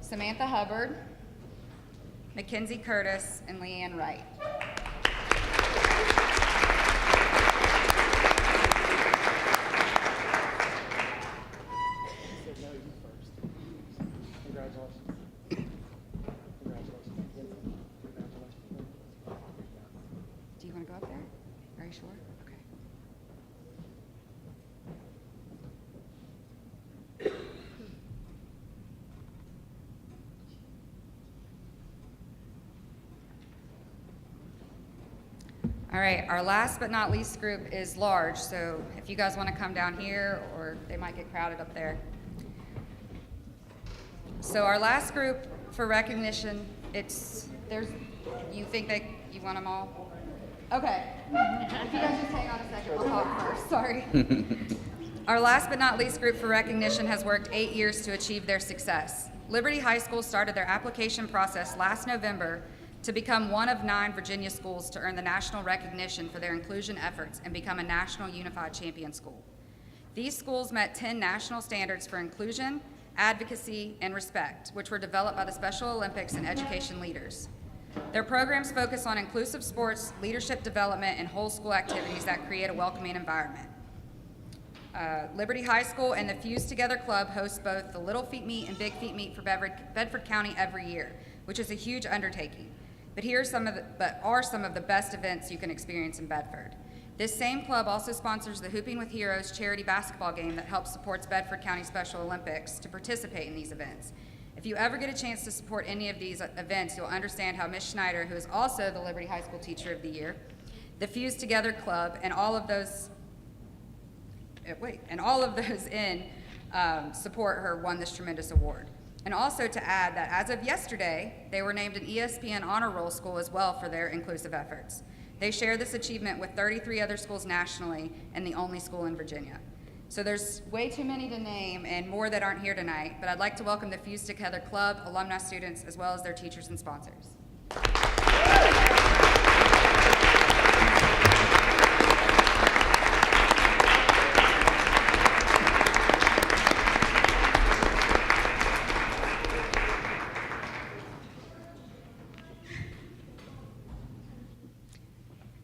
Samantha Hubbard, Mackenzie Curtis, and Leanne Wright. Do you want to go up there? Are you sure? Okay. All right, our last but not least group is large, so if you guys want to come down here, or they might get crowded up there. So our last group for recognition, you think that you want them all? Okay. If you guys just hang on a second, we'll talk first, sorry. Our last but not least group for recognition has worked 8 years to achieve their success. Liberty High School started their application process last November to become one of 9 Virginia schools to earn the national recognition for their inclusion efforts and become a national unified champion school. These schools met 10 national standards for inclusion, advocacy, and respect, which were developed by the Special Olympics and education leaders. Their programs focus on inclusive sports, leadership development, and whole school activities that create a welcoming environment. Liberty High School and the Fuse Together Club host both the Little Feet Meet and Big Feet Meet for Bedford County every year, which is a huge undertaking. But are some of the best events you can experience in Bedford. This same club also sponsors the Hooping with Heroes charity basketball game that helps support Bedford County Special Olympics to participate in these events. If you ever get a chance to support any of these events, you'll understand how Ms. Schneider, who is also the Liberty High School Teacher of the Year, the Fuse Together Club, and all of those in support her won this tremendous award. And also to add that as of yesterday, they were named an ESPN Honor Roll school as well for their inclusive efforts. They share this achievement with 33 other schools nationally and the only school in Virginia. So there's way too many to name and more that aren't here tonight, but I'd like to welcome the Fuse Together Club, alumni students, as well as their teachers and sponsors.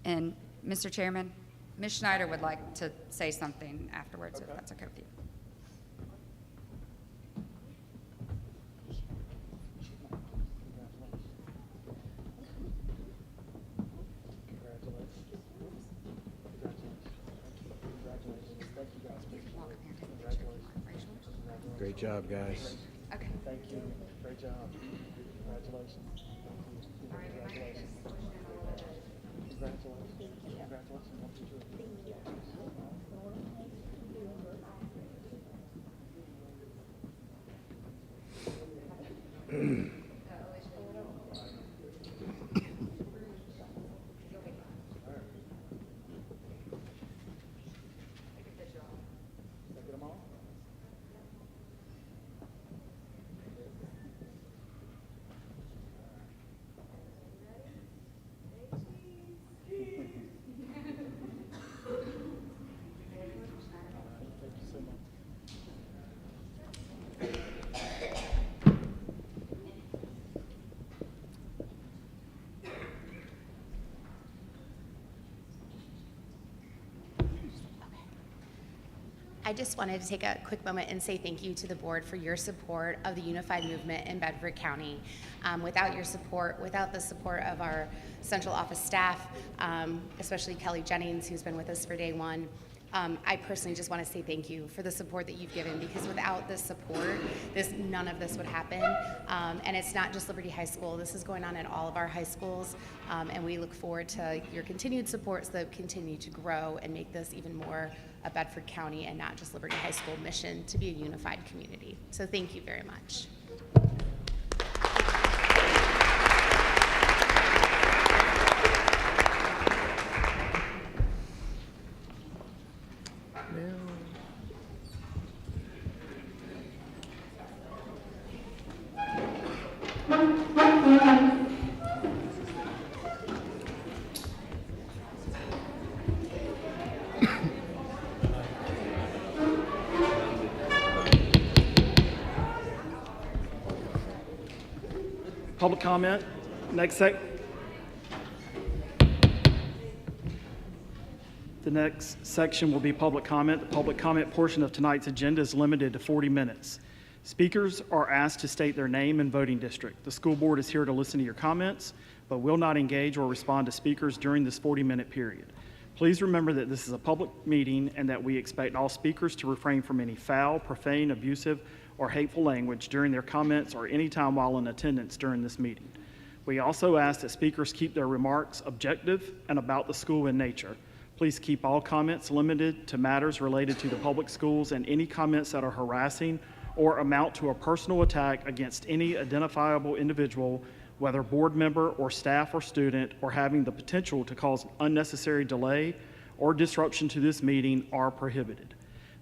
And Mr. Chairman, Ms. Schneider would like to say something afterwards, if that's okay with you. Great job, guys. Okay. Thank you. Great job. Congratulations. Congratulations. Congratulations. I just wanted to take a quick moment and say thank you to the board for your support of the unified movement in Bedford County. Without your support, without the support of our central office staff, especially Kelly Jennings, who's been with us for day one, I personally just want to say thank you for the support that you've given, because without this support, none of this would happen. And it's not just Liberty High School. This is going on at all of our high schools, and we look forward to your continued support so that we continue to grow and make this even more a Bedford County and not just Liberty High School mission to be a unified community. So thank you very much. Public comment. The next section will be public comment. The public comment portion of tonight's agenda is limited to 40 minutes. Speakers are asked to state their name and voting district. The school board is here to listen to your comments, but will not engage or respond to speakers during this 40-minute period. Please remember that this is a public meeting and that we expect all speakers to refrain from any foul, profane, abusive, or hateful language during their comments or any time while in attendance during this meeting. We also ask that speakers keep their remarks objective and about the school in nature. Please keep all comments limited to matters related to the public schools, and any comments that are harassing or amount to a personal attack against any identifiable individual, whether board member or staff or student, or having the potential to cause unnecessary delay or disruption to this meeting are prohibited.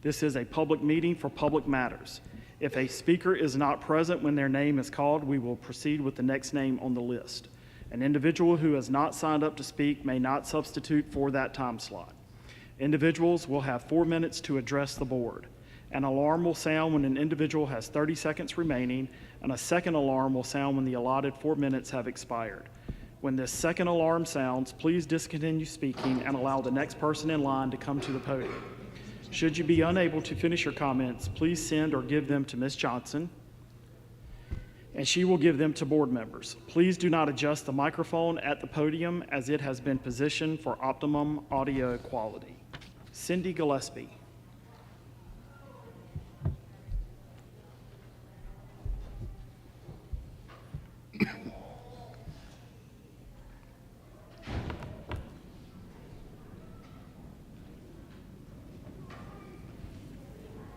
This is a public meeting for public matters. If a speaker is not present when their name is called, we will proceed with the next name on the list. An individual who has not signed up to speak may not substitute for that time slot. Individuals will have 4 minutes to address the board. An alarm will sound when an individual has 30 seconds remaining, and a second alarm will sound when the allotted 4 minutes have expired. When this second alarm sounds, please discontinue speaking and allow the next person in line to come to the podium. Should you be unable to finish your comments, please send or give them to Ms. Johnson, and she will give them to board members. Please do not adjust the microphone at the podium as it has been positioned for optimum audio quality. Cindy Gillespie.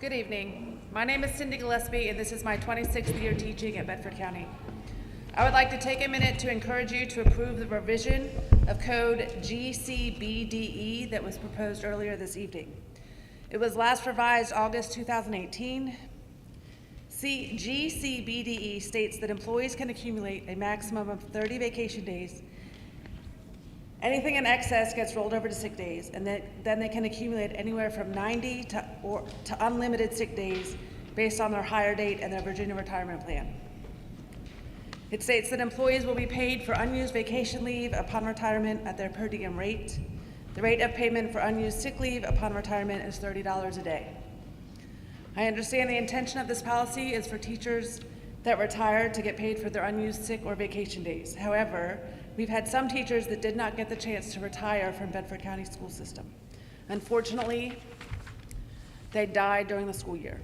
Good evening. My name is Cindy Gillespie, and this is my 26th year teaching at Bedford County. I would like to take a minute to encourage you to approve the revision of code GCBDE that was proposed earlier this evening. It was last revised August 2018. GCBDE states that employees can accumulate a maximum of 30 vacation days. Anything in excess gets rolled over to sick days, and then they can accumulate anywhere from 90 to unlimited sick days based on their hire date and their Virginia retirement plan. It states that employees will be paid for unused vacation leave upon retirement at their per diem rate. The rate of payment for unused sick leave upon retirement is $30 a day. I understand the intention of this policy is for teachers that retire to get paid for their unused sick or vacation days. However, we've had some teachers that did not get the chance to retire from Bedford County school system. Unfortunately, they died during the school year.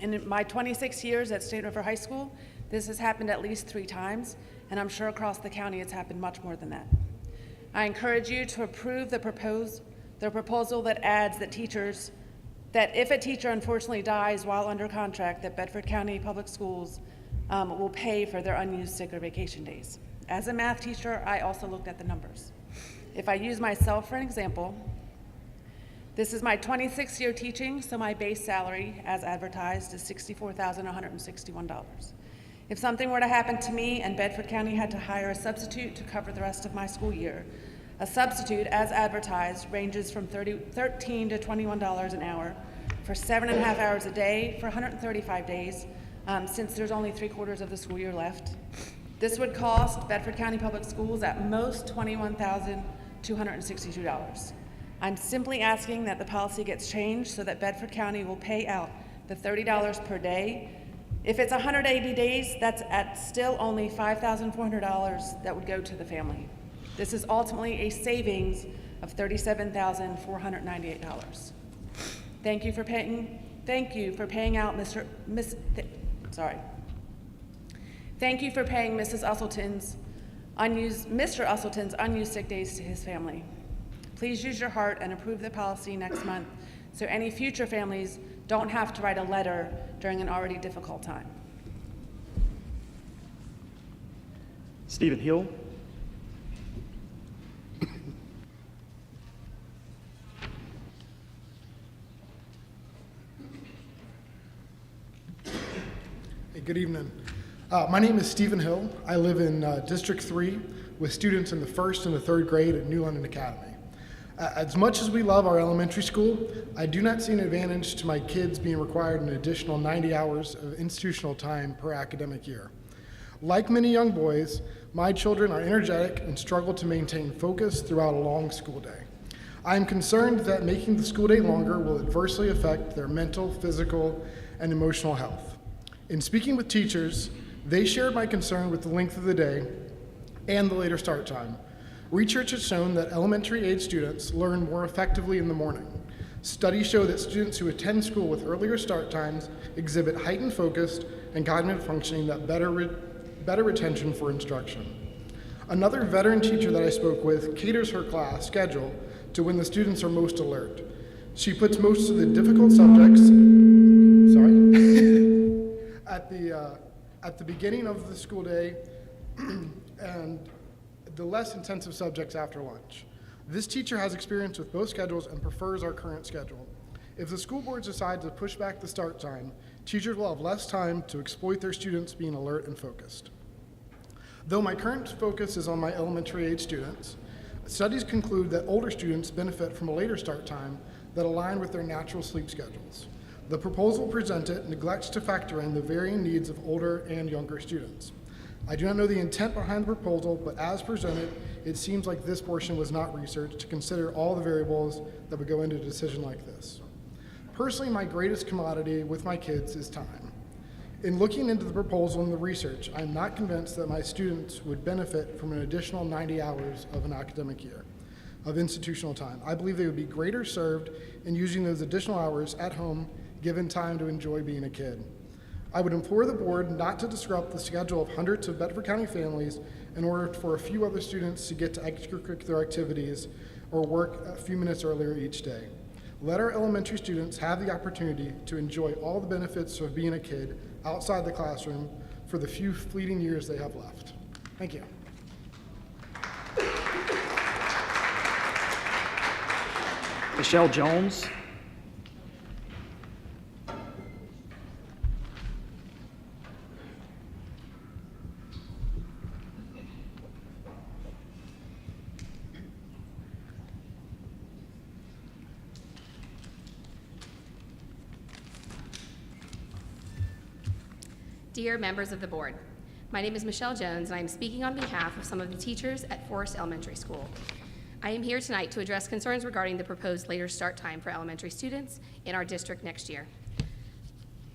In my 26 years at State River High School, this has happened at least 3 times, and I'm sure across the county it's happened much more than that. I encourage you to approve the proposal that adds that if a teacher unfortunately dies while under contract, that Bedford County Public Schools will pay for their unused sick or vacation days. As a math teacher, I also looked at the numbers. If I use myself for an example, this is my 26th year teaching, so my base salary, as advertised, is $64,161. If something were to happen to me and Bedford County had to hire a substitute to cover the rest of my school year, a substitute, as advertised, ranges from $13 to $21 an hour for 7.5 hours a day for 135 days, since there's only 3/4 of the school year left. This would cost Bedford County Public Schools at most $21,262. I'm simply asking that the policy gets changed so that Bedford County will pay out the $30 per day. If it's 180 days, that's at still only $5,400 that would go to the family. This is ultimately a savings of $37,498. Thank you for paying out Mr. Thank you for paying Mr. Usselton's unused sick days to his family. Please use your heart and approve the policy next month so any future families don't have to write a letter during an already difficult time. Stephen Hill. Hey, good evening. My name is Stephen Hill. I live in District 3 with students in the 1st and the 3rd grade at New London Academy. As much as we love our elementary school, I do not see an advantage to my kids being required an additional 90 hours of institutional time per academic year. Like many young boys, my children are energetic and struggle to maintain focus throughout a long school day. I am concerned that making the school day longer will adversely affect their mental, physical, and emotional health. In speaking with teachers, they shared my concern with the length of the day and the later start time. Research has shown that elementary age students learn more effectively in the morning. Studies show that students who attend school with earlier start times exhibit heightened focus and cognitive functioning that better retention for instruction. Another veteran teacher that I spoke with caters her class schedule to when the students are most alert. She puts most of the difficult subjects, at the beginning of the school day and the less intensive subjects after lunch. This teacher has experience with both schedules and prefers our current schedule. If the school boards decide to push back the start time, teachers will have less time to exploit their students being alert and focused. Though my current focus is on my elementary age students, studies conclude that older students benefit from a later start time that align with their natural sleep schedules. The proposal presented neglects to factor in the varying needs of older and younger students. I do not know the intent behind the proposal, but as presented, it seems like this portion was not researched to consider all the variables that would go into a decision like this. Personally, my greatest commodity with my kids is time. In looking into the proposal and the research, I am not convinced that my students would benefit from an additional 90 hours of an academic year of institutional time. I believe they would be greater served in using those additional hours at home, given time to enjoy being a kid. I would implore the board not to disrupt the schedule of hundreds of Bedford County families in order for a few other students to get to extracurricular activities or work a few minutes earlier each day. Let our elementary students have the opportunity to enjoy all the benefits of being a kid outside the classroom for the few fleeting years they have left. Thank you. Michelle Jones. Dear members of the board, my name is Michelle Jones, and I am speaking on behalf of some of the teachers at Forest Elementary School. I am here tonight to address concerns regarding the proposed later start time for elementary students in our district next year,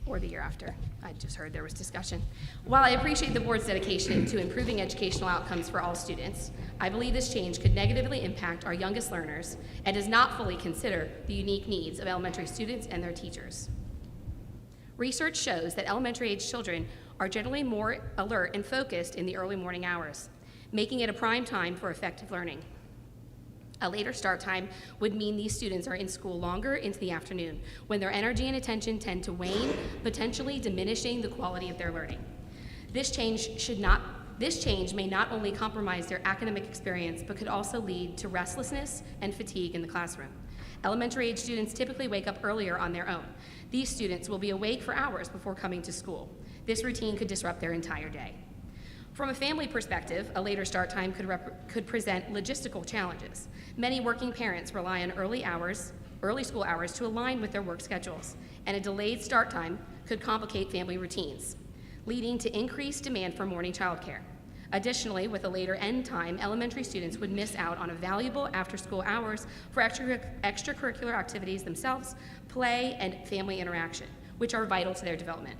or the year after. I just heard there was discussion. While I appreciate the board's dedication to improving educational outcomes for all students, I believe this change could negatively impact our youngest learners and does not fully consider the unique needs of elementary students and their teachers. Research shows that elementary-age children are generally more alert and focused in the early morning hours, making it a prime time for effective learning. A later start time would mean these students are in school longer into the afternoon, when their energy and attention tend to wane, potentially diminishing the quality of their learning. This change may not only compromise their academic experience, but could also lead to restlessness and fatigue in the classroom. Elementary age students typically wake up earlier on their own. These students will be awake for hours before coming to school. This routine could disrupt their entire day. From a family perspective, a later start time could present logistical challenges. Many working parents rely on early school hours to align with their work schedules, and a delayed start time could complicate family routines, leading to increased demand for morning childcare. Additionally, with a later end time, elementary students would miss out on a valuable after-school hours for extracurricular activities themselves, play, and family interaction, which are vital to their development.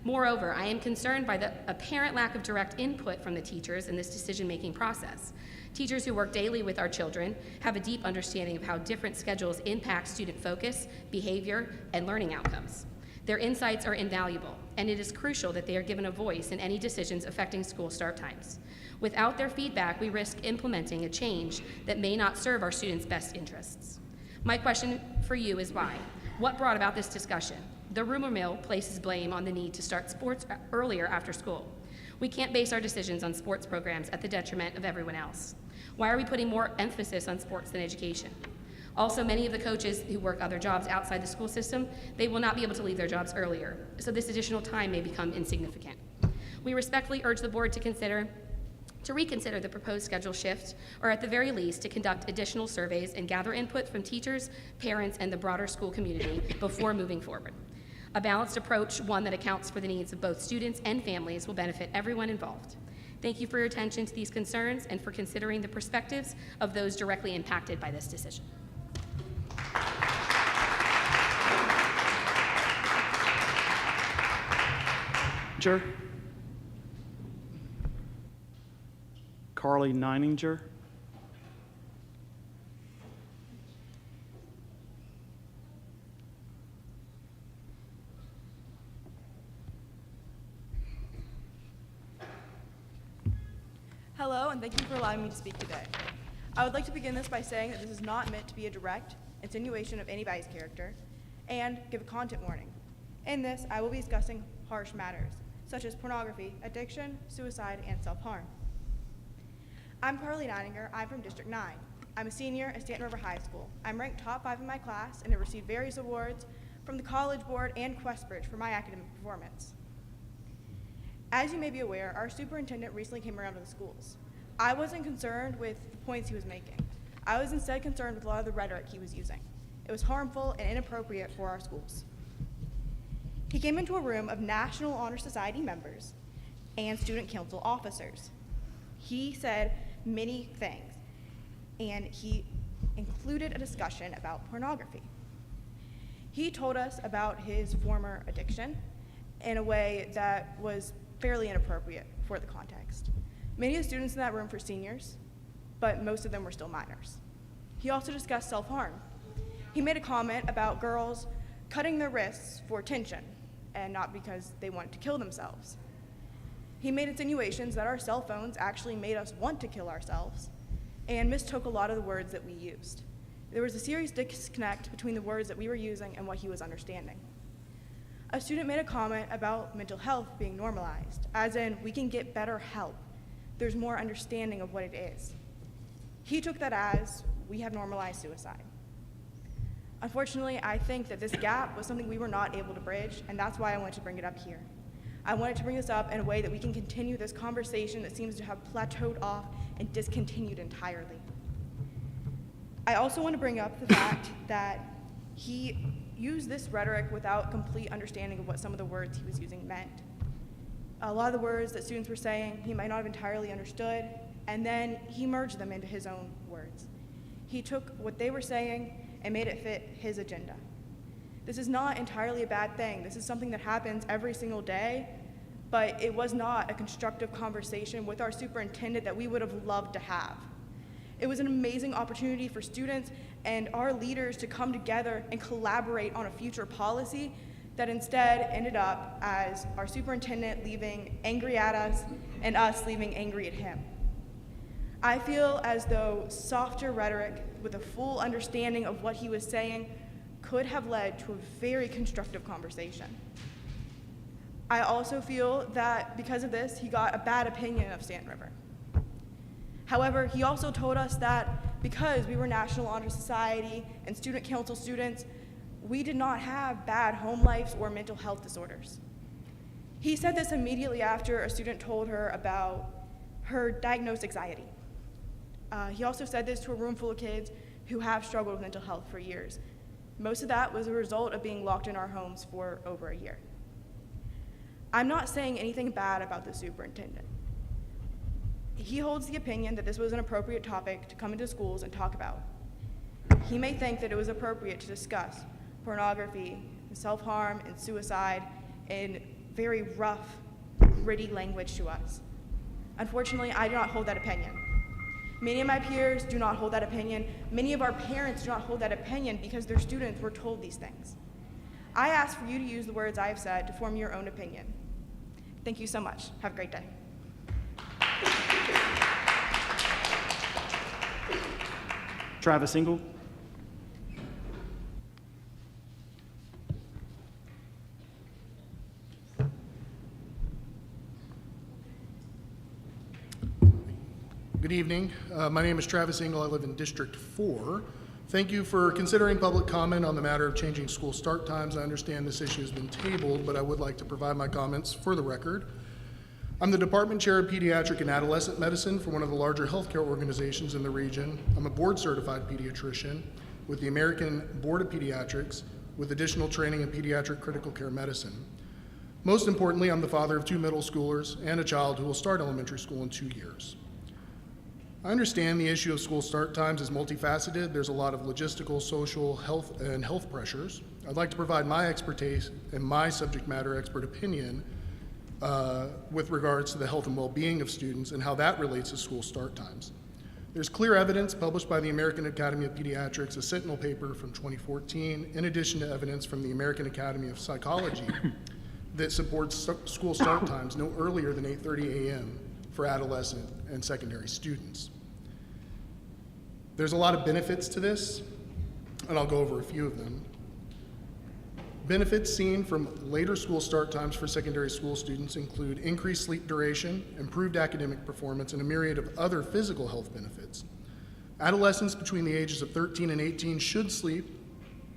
Moreover, I am concerned by the apparent lack of direct input from the teachers in this decision-making process. Teachers who work daily with our children have a deep understanding of how different schedules impact student focus, behavior, and learning outcomes. Their insights are invaluable, and it is crucial that they are given a voice in any decisions affecting school start times. Without their feedback, we risk implementing a change that may not serve our students' best interests. My question for you is why? What brought about this discussion? The rumor mill places blame on the need to start sports earlier after school. We can't base our decisions on sports programs at the detriment of everyone else. Why are we putting more emphasis on sports than education? Also, many of the coaches who work other jobs outside the school system, they will not be able to leave their jobs earlier, so this additional time may become insignificant. We respectfully urge the board to reconsider the proposed schedule shift, or at the very least, to conduct additional surveys and gather input from teachers, parents, and the broader school community before moving forward. A balanced approach, one that accounts for the needs of both students and families, will benefit everyone involved. Thank you for your attention to these concerns and for considering the perspectives of those directly impacted by this decision. Carly Neininger. Hello, and thank you for allowing me to speak today. I would like to begin this by saying that this is not meant to be a direct insinuation of anybody's character, and give a content warning. In this, I will be discussing harsh matters, such as pornography, addiction, suicide, and self-harm. I'm Carly Neininger. I'm from District 9. I'm a senior at Stanton River High School. I'm ranked top 5 in my class and have received various awards from the College Board and Questbridge for my academic performance. As you may be aware, our superintendent recently came around to the schools. I wasn't concerned with the points he was making. I was instead concerned with a lot of the rhetoric he was using. It was harmful and inappropriate for our schools. He came into a room of National Honor Society members and student council officers. He said many things, and he included a discussion about pornography. He told us about his former addiction in a way that was fairly inappropriate for the context. Many of the students in that room were seniors, but most of them were still minors. He also discussed self-harm. He made a comment about girls cutting their wrists for attention and not because they wanted to kill themselves. He made insinuations that our cell phones actually made us want to kill ourselves and mistook a lot of the words that we used. There was a serious disconnect between the words that we were using and what he was understanding. A student made a comment about mental health being normalized, as in we can get better help. There's more understanding of what it is. He took that as we have normalized suicide. Unfortunately, I think that this gap was something we were not able to bridge, and that's why I wanted to bring it up here. I wanted to bring this up in a way that we can continue this conversation that seems to have plateaued off and discontinued entirely. I also want to bring up the fact that he used this rhetoric without complete understanding of what some of the words he was using meant. A lot of the words that students were saying, he might not have entirely understood, and then he merged them into his own words. He took what they were saying and made it fit his agenda. This is not entirely a bad thing. This is something that happens every single day, but it was not a constructive conversation with our superintendent that we would have loved to have. It was an amazing opportunity for students and our leaders to come together and collaborate on a future policy that instead ended up as our superintendent leaving angry at us and us leaving angry at him. I feel as though softer rhetoric with a full understanding of what he was saying could have led to a very constructive conversation. I also feel that because of this, he got a bad opinion of Stanton River. However, he also told us that because we were National Honor Society and student council students, we did not have bad home lives or mental health disorders. He said this immediately after a student told her about her diagnosed anxiety. He also said this to a room full of kids who have struggled with mental health for years. Most of that was a result of being locked in our homes for over a year. I'm not saying anything bad about the superintendent. He holds the opinion that this was an appropriate topic to come into schools and talk about. He may think that it was appropriate to discuss pornography, and self-harm, and suicide in very rough, gritty language to us. Unfortunately, I do not hold that opinion. Many of my peers do not hold that opinion. Many of our parents do not hold that opinion because their students were told these things. I ask for you to use the words I have said to form your own opinion. Thank you so much. Have a great day. Travis Engel. Good evening. My name is Travis Engel. I live in District 4. Thank you for considering public comment on the matter of changing school start times. I understand this issue has been tabled, but I would like to provide my comments for the record. I'm the Department Chair of Pediatric and Adolescent Medicine for one of the larger healthcare organizations in the region. I'm a board-certified pediatrician with the American Board of Pediatrics with additional training in pediatric critical care medicine. Most importantly, I'm the father of 2 middle schoolers and a child who will start elementary school in 2 years. I understand the issue of school start times is multifaceted. There's a lot of logistical, social, health pressures. I'd like to provide my expertise and my subject matter expert opinion with regards to the health and well-being of students and how that relates to school start times. There's clear evidence published by the American Academy of Pediatrics, a Sentinel paper from 2014, in addition to evidence from the American Academy of Psychology that supports school start times no earlier than 8:30 a.m. for adolescent and secondary students. There's a lot of benefits to this, and I'll go over a few of them. Benefits seen from later school start times for secondary school students include increased sleep duration, improved academic performance, and a myriad of other physical health benefits. Adolescents between the ages of 13 and 18 should sleep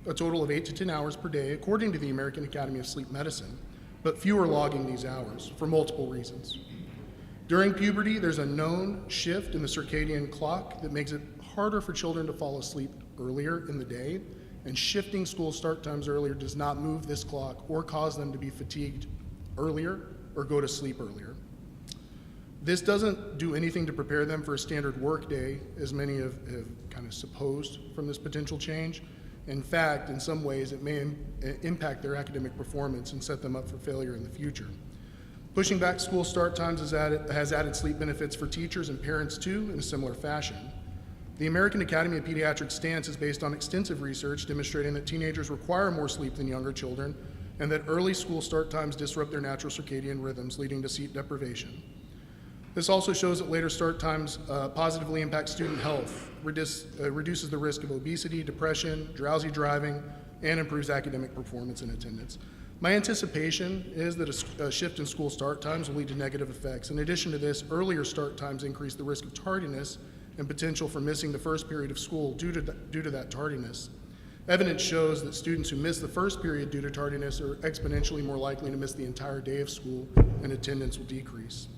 a total of 8 to 10 hours per day, according to the American Academy of Sleep Medicine, but few are logging these hours for multiple reasons. During puberty, there's a known shift in the circadian clock that makes it harder for children to fall asleep earlier in the day, and shifting school start times earlier does not move this clock or cause them to be fatigued earlier or go to sleep earlier. This doesn't do anything to prepare them for a standard work day, as many have kind of supposed from this potential change. In fact, in some ways, it may impact their academic performance and set them up for failure in the future. Pushing back school start times has added sleep benefits for teachers and parents too, in a similar fashion. The American Academy of Pediatrics stance is based on extensive research demonstrating that teenagers require more sleep than younger children, and that early school start times disrupt their natural circadian rhythms, leading to sleep deprivation. This also shows that later start times positively impact student health, reduces the risk of obesity, depression, drowsy driving, and improves academic performance and attendance. My anticipation is that a shift in school start times will lead to negative effects. In addition to this, earlier start times increase the risk of tardiness and potential for missing the first period of school due to that tardiness. Evidence shows that students who miss the first period due to tardiness are exponentially more likely to miss the entire day of school, and attendance will decrease.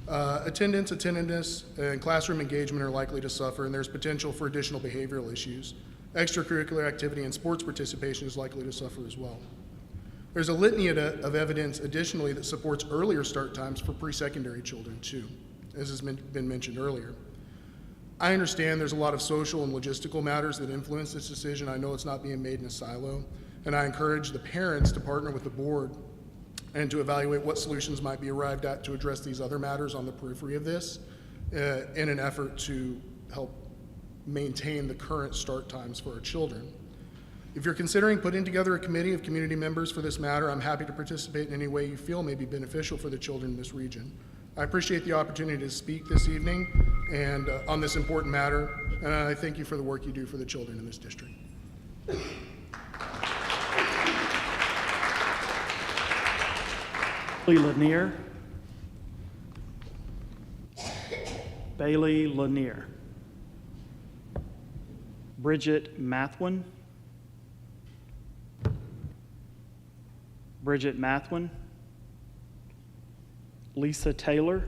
Attendance, and classroom engagement are likely to suffer, and there's potential for additional behavioral issues. Extracurricular activity and sports participation is likely to suffer as well. There's a litany of evidence additionally that supports earlier start times for pre-secondary children too, as has been mentioned earlier. I understand there's a lot of social and logistical matters that influence this decision. I know it's not being made in a silo, and I encourage the parents to partner with the board and to evaluate what solutions might be arrived at to address these other matters on the periphery of this in an effort to help maintain the current start times for our children. If you're considering putting together a committee of community members for this matter, I'm happy to participate in any way you feel may be beneficial for the children in this region. I appreciate the opportunity to speak this evening and on this important matter, and I thank you for the work you do for the children in this district. Bailey Lanier. Bailey Lanier. Bridget Mathwin. Bridget Mathwin. Lisa Taylor.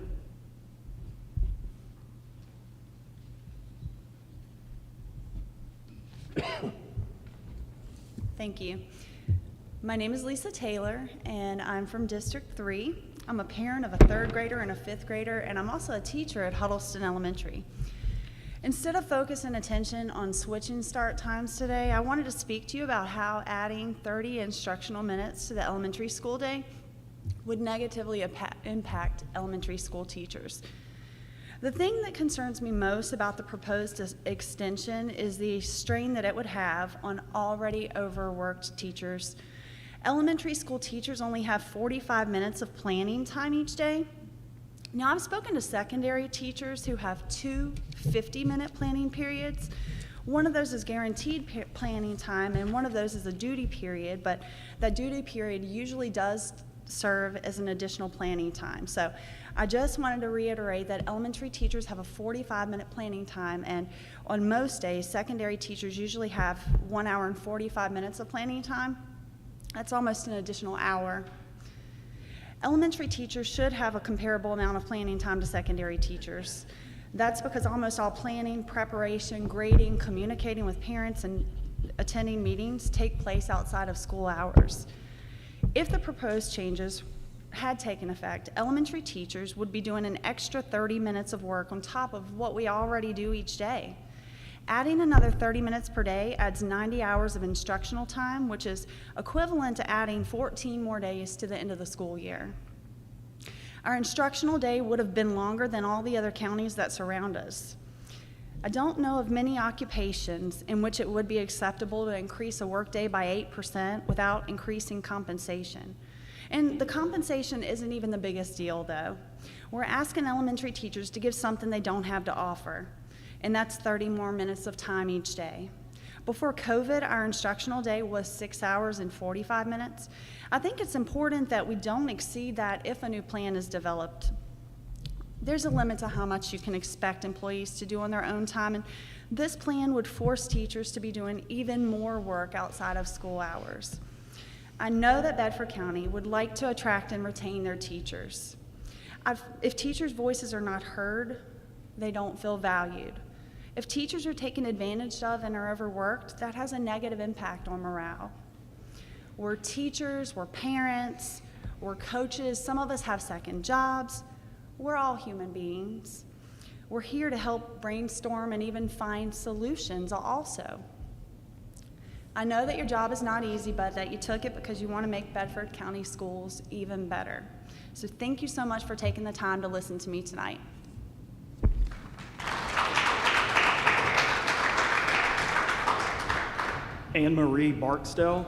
Thank you. My name is Lisa Taylor, and I'm from District 3. I'm a parent of a 3rd grader and a 5th grader, and I'm also a teacher at Huddleston Elementary. Instead of focusing attention on switching start times today, I wanted to speak to you about how adding 30 instructional minutes to the elementary school day would negatively impact elementary school teachers. The thing that concerns me most about the proposed extension is the strain that it would have on already overworked teachers. Elementary school teachers only have 45 minutes of planning time each day. Now, I've spoken to secondary teachers who have 2 50-minute planning periods. One of those is guaranteed planning time, and one of those is a duty period, but that duty period usually does serve as an additional planning time. So I just wanted to reiterate that elementary teachers have a 45-minute planning time, and on most days, secondary teachers usually have 1 hour and 45 minutes of planning time. That's almost an additional hour. Elementary teachers should have a comparable amount of planning time to secondary teachers. That's because almost all planning, preparation, grading, communicating with parents, and attending meetings take place outside of school hours. If the proposed changes had taken effect, elementary teachers would be doing an extra 30 minutes of work on top of what we already do each day. Adding another 30 minutes per day adds 90 hours of instructional time, which is equivalent to adding 14 more days to the end of the school year. Our instructional day would have been longer than all the other counties that surround us. I don't know of many occupations in which it would be acceptable to increase a workday by 8% without increasing compensation. And the compensation isn't even the biggest deal, though. We're asking elementary teachers to give something they don't have to offer, and that's 30 more minutes of time each day. Before COVID, our instructional day was 6 hours and 45 minutes. I think it's important that we don't exceed that if a new plan is developed. There's a limit to how much you can expect employees to do on their own time, and this plan would force teachers to be doing even more work outside of school hours. I know that Bedford County would like to attract and retain their teachers. If teachers' voices are not heard, they don't feel valued. If teachers are taken advantage of and are overworked, that has a negative impact on morale. We're teachers, we're parents, we're coaches, some of us have second jobs. We're all human beings. We're here to help brainstorm and even find solutions also. I know that your job is not easy, but that you took it because you want to make Bedford County schools even better. So thank you so much for taking the time to listen to me tonight. Anne Marie Barksdale.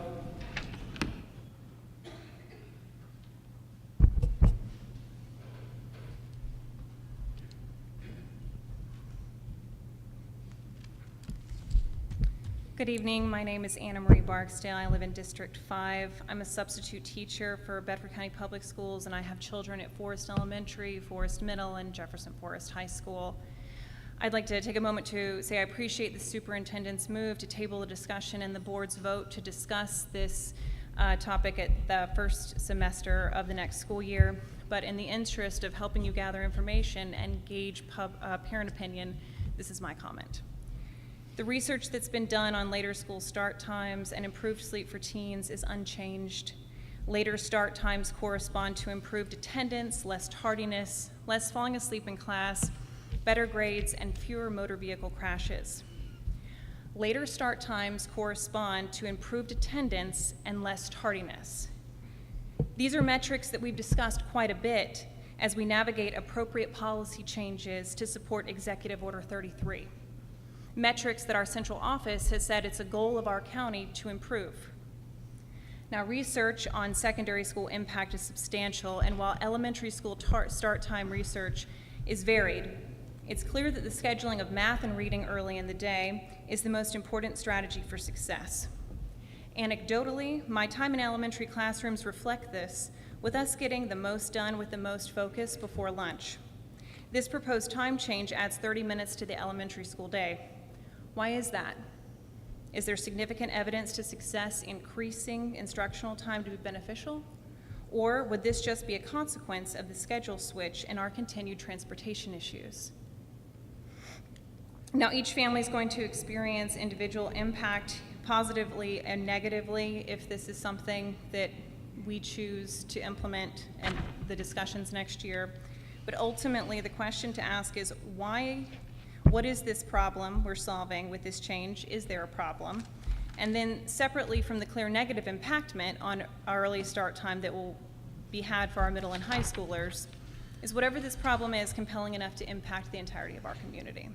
Good evening. My name is Anna Marie Barksdale. I live in District 5. I'm a substitute teacher for Bedford County Public Schools, and I have children at Forest Elementary, Forest Middle, and Jefferson Forest High School. I'd like to take a moment to say I appreciate the superintendent's move to table the discussion and the board's vote to discuss this topic at the first semester of the next school year. But in the interest of helping you gather information and gauge parent opinion, this is my comment. The research that's been done on later school start times and improved sleep for teens is unchanged. Later start times correspond to improved attendance, less tardiness, less falling asleep in class, better grades, and fewer motor vehicle crashes. Later start times correspond to improved attendance and less tardiness. These are metrics that we've discussed quite a bit as we navigate appropriate policy changes to support Executive Order 33. Metrics that our central office has said it's a goal of our county to improve. Now, research on secondary school impact is substantial, and while elementary school start time research is varied, it's clear that the scheduling of math and reading early in the day is the most important strategy for success. Anecdotally, my time in elementary classrooms reflect this, with us getting the most done with the most focus before lunch. This proposed time change adds 30 minutes to the elementary school day. Why is that? Is there significant evidence to success increasing instructional time to be beneficial? Or would this just be a consequence of the schedule switch and our continued transportation issues? Now, each family is going to experience individual impact positively and negatively if this is something that we choose to implement in the discussions next year. But ultimately, the question to ask is why? What is this problem we're solving with this change? Is there a problem? And then separately from the clear negative impactment on our early start time that will be had for our middle and high schoolers, is whatever this problem is compelling enough to impact the entirety of our community?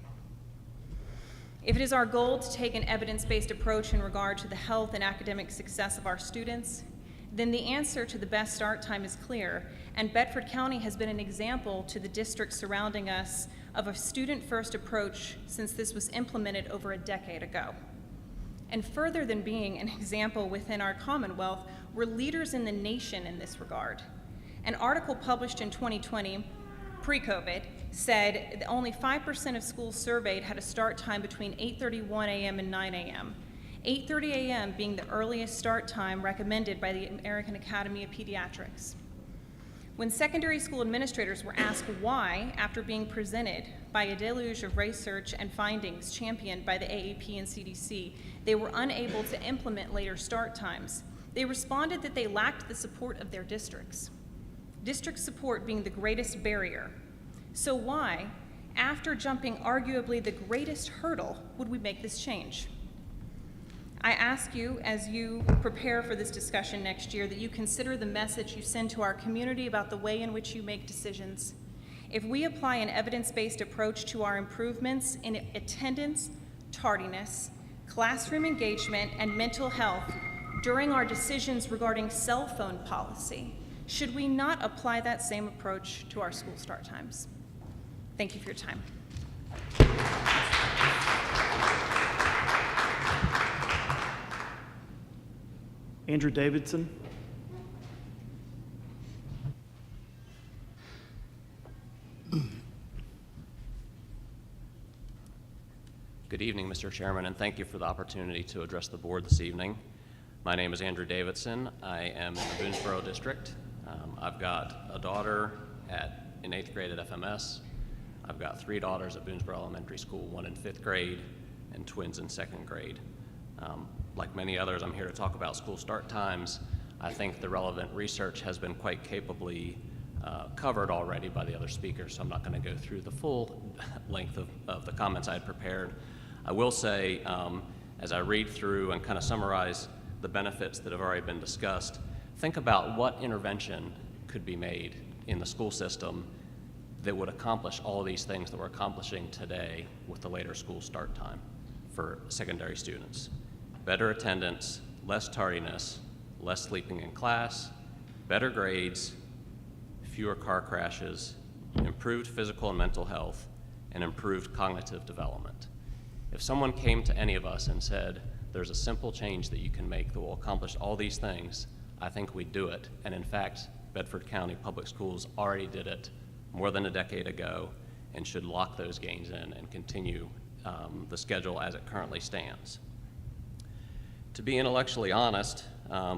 If it is our goal to take an evidence-based approach in regard to the health and academic success of our students, then the answer to the best start time is clear, and Bedford County has been an example to the districts surrounding us of a student-first approach since this was implemented over a decade ago. And further than being an example within our Commonwealth, we're leaders in the nation in this regard. An article published in 2020, pre-COVID, said that only 5% of schools surveyed had a start time between 8:31 a.m. and 9 a.m., 8:30 a.m. being the earliest start time recommended by the American Academy of Pediatrics. When secondary school administrators were asked why, after being presented by a deluge of research and findings championed by the AAP and CDC, they were unable to implement later start times, they responded that they lacked the support of their districts. District support being the greatest barrier. So why, after jumping arguably the greatest hurdle, would we make this change? I ask you, as you prepare for this discussion next year, that you consider the message you send to our community about the way in which you make decisions. If we apply an evidence-based approach to our improvements in attendance, tardiness, classroom engagement, and mental health during our decisions regarding cell phone policy, should we not apply that same approach to our school start times? Thank you for your time. Andrew Davidson. Good evening, Mr. Chairman, and thank you for the opportunity to address the board this evening. My name is Andrew Davidson. I am in the Boonesboro District. I've got a daughter in 8th grade at FMS. I've got 3 daughters at Boonesboro Elementary School, 1 in 5th grade and twins in 2nd grade. Like many others, I'm here to talk about school start times. I think the relevant research has been quite capably covered already by the other speakers, so I'm not going to go through the full length of the comments I had prepared. I will say, as I read through and kind of summarize the benefits that have already been discussed, think about what intervention could be made in the school system that would accomplish all of these things that we're accomplishing today with the later school start time for secondary students. Better attendance, less tardiness, less sleeping in class, better grades, fewer car crashes, improved physical and mental health, and improved cognitive development. If someone came to any of us and said, there's a simple change that you can make that will accomplish all these things, I think we'd do it. And in fact, Bedford County Public Schools already did it more than a decade ago and should lock those gains in and continue the schedule as it currently stands. To be intellectually honest,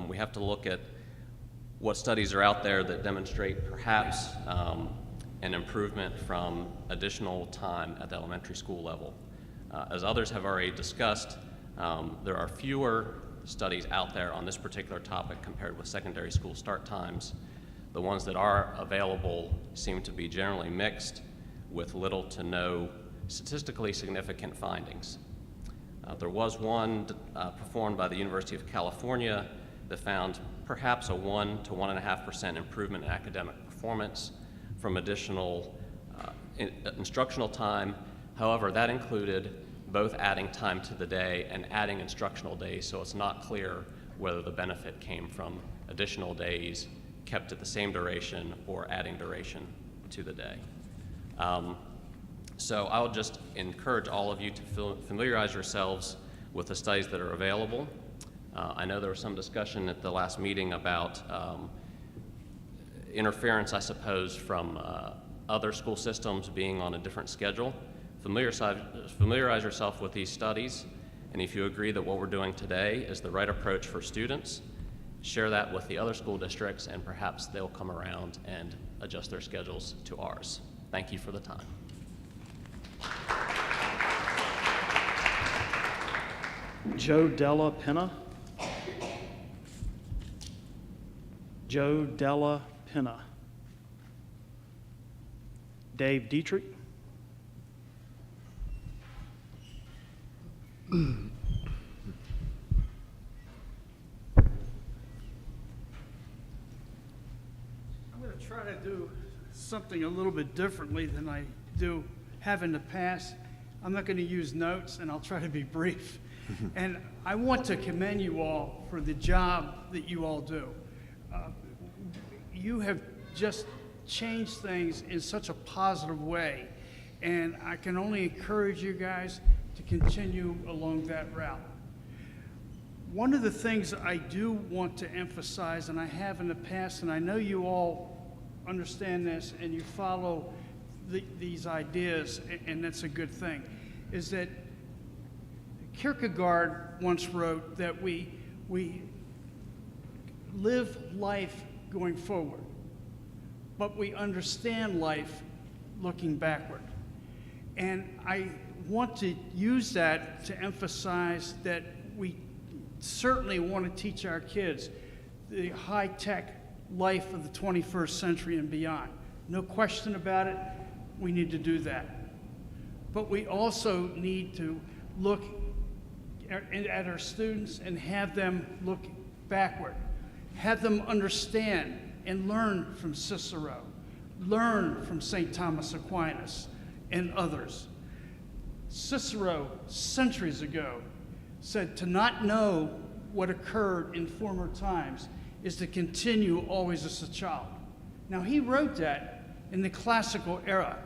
we have to look at what studies are out there that demonstrate perhaps an improvement from additional time at the elementary school level. As others have already discussed, there are fewer studies out there on this particular topic compared with secondary school start times. The ones that are available seem to be generally mixed with little to no statistically significant findings. There was one performed by the University of California that found perhaps a 1 to 1.5% improvement in academic performance from additional instructional time. However, that included both adding time to the day and adding instructional days, so it's not clear whether the benefit came from additional days kept at the same duration or adding duration to the day. So I would just encourage all of you to familiarize yourselves with the studies that are available. I know there was some discussion at the last meeting about interference, I suppose, from other school systems being on a different schedule. Familiarize yourself with these studies, and if you agree that what we're doing today is the right approach for students, share that with the other school districts, and perhaps they'll come around and adjust their schedules to ours. Thank you for the time. Joe Della Penna. Joe Della Penna. Dave Dietrich. I'm going to try to do something a little bit differently than I have in the past. I'm not going to use notes, and I'll try to be brief. And I want to commend you all for the job that you all do. You have just changed things in such a positive way, and I can only encourage you guys to continue along that route. One of the things I do want to emphasize, and I have in the past, and I know you all understand this and you follow these ideas, and that's a good thing, is that Kierkegaard once wrote that we live life going forward. but we understand life looking backward. And I want to use that to emphasize that we certainly want to teach our kids the high-tech life of the 21st century and beyond. No question about it, we need to do that. But we also need to look at our students and have them look backward, have them understand and learn from Cicero, learn from St. Thomas Aquinas and others. Cicero, centuries ago, said to not know what occurred in former times is to continue always as a child. Now, he wrote that in the classical era,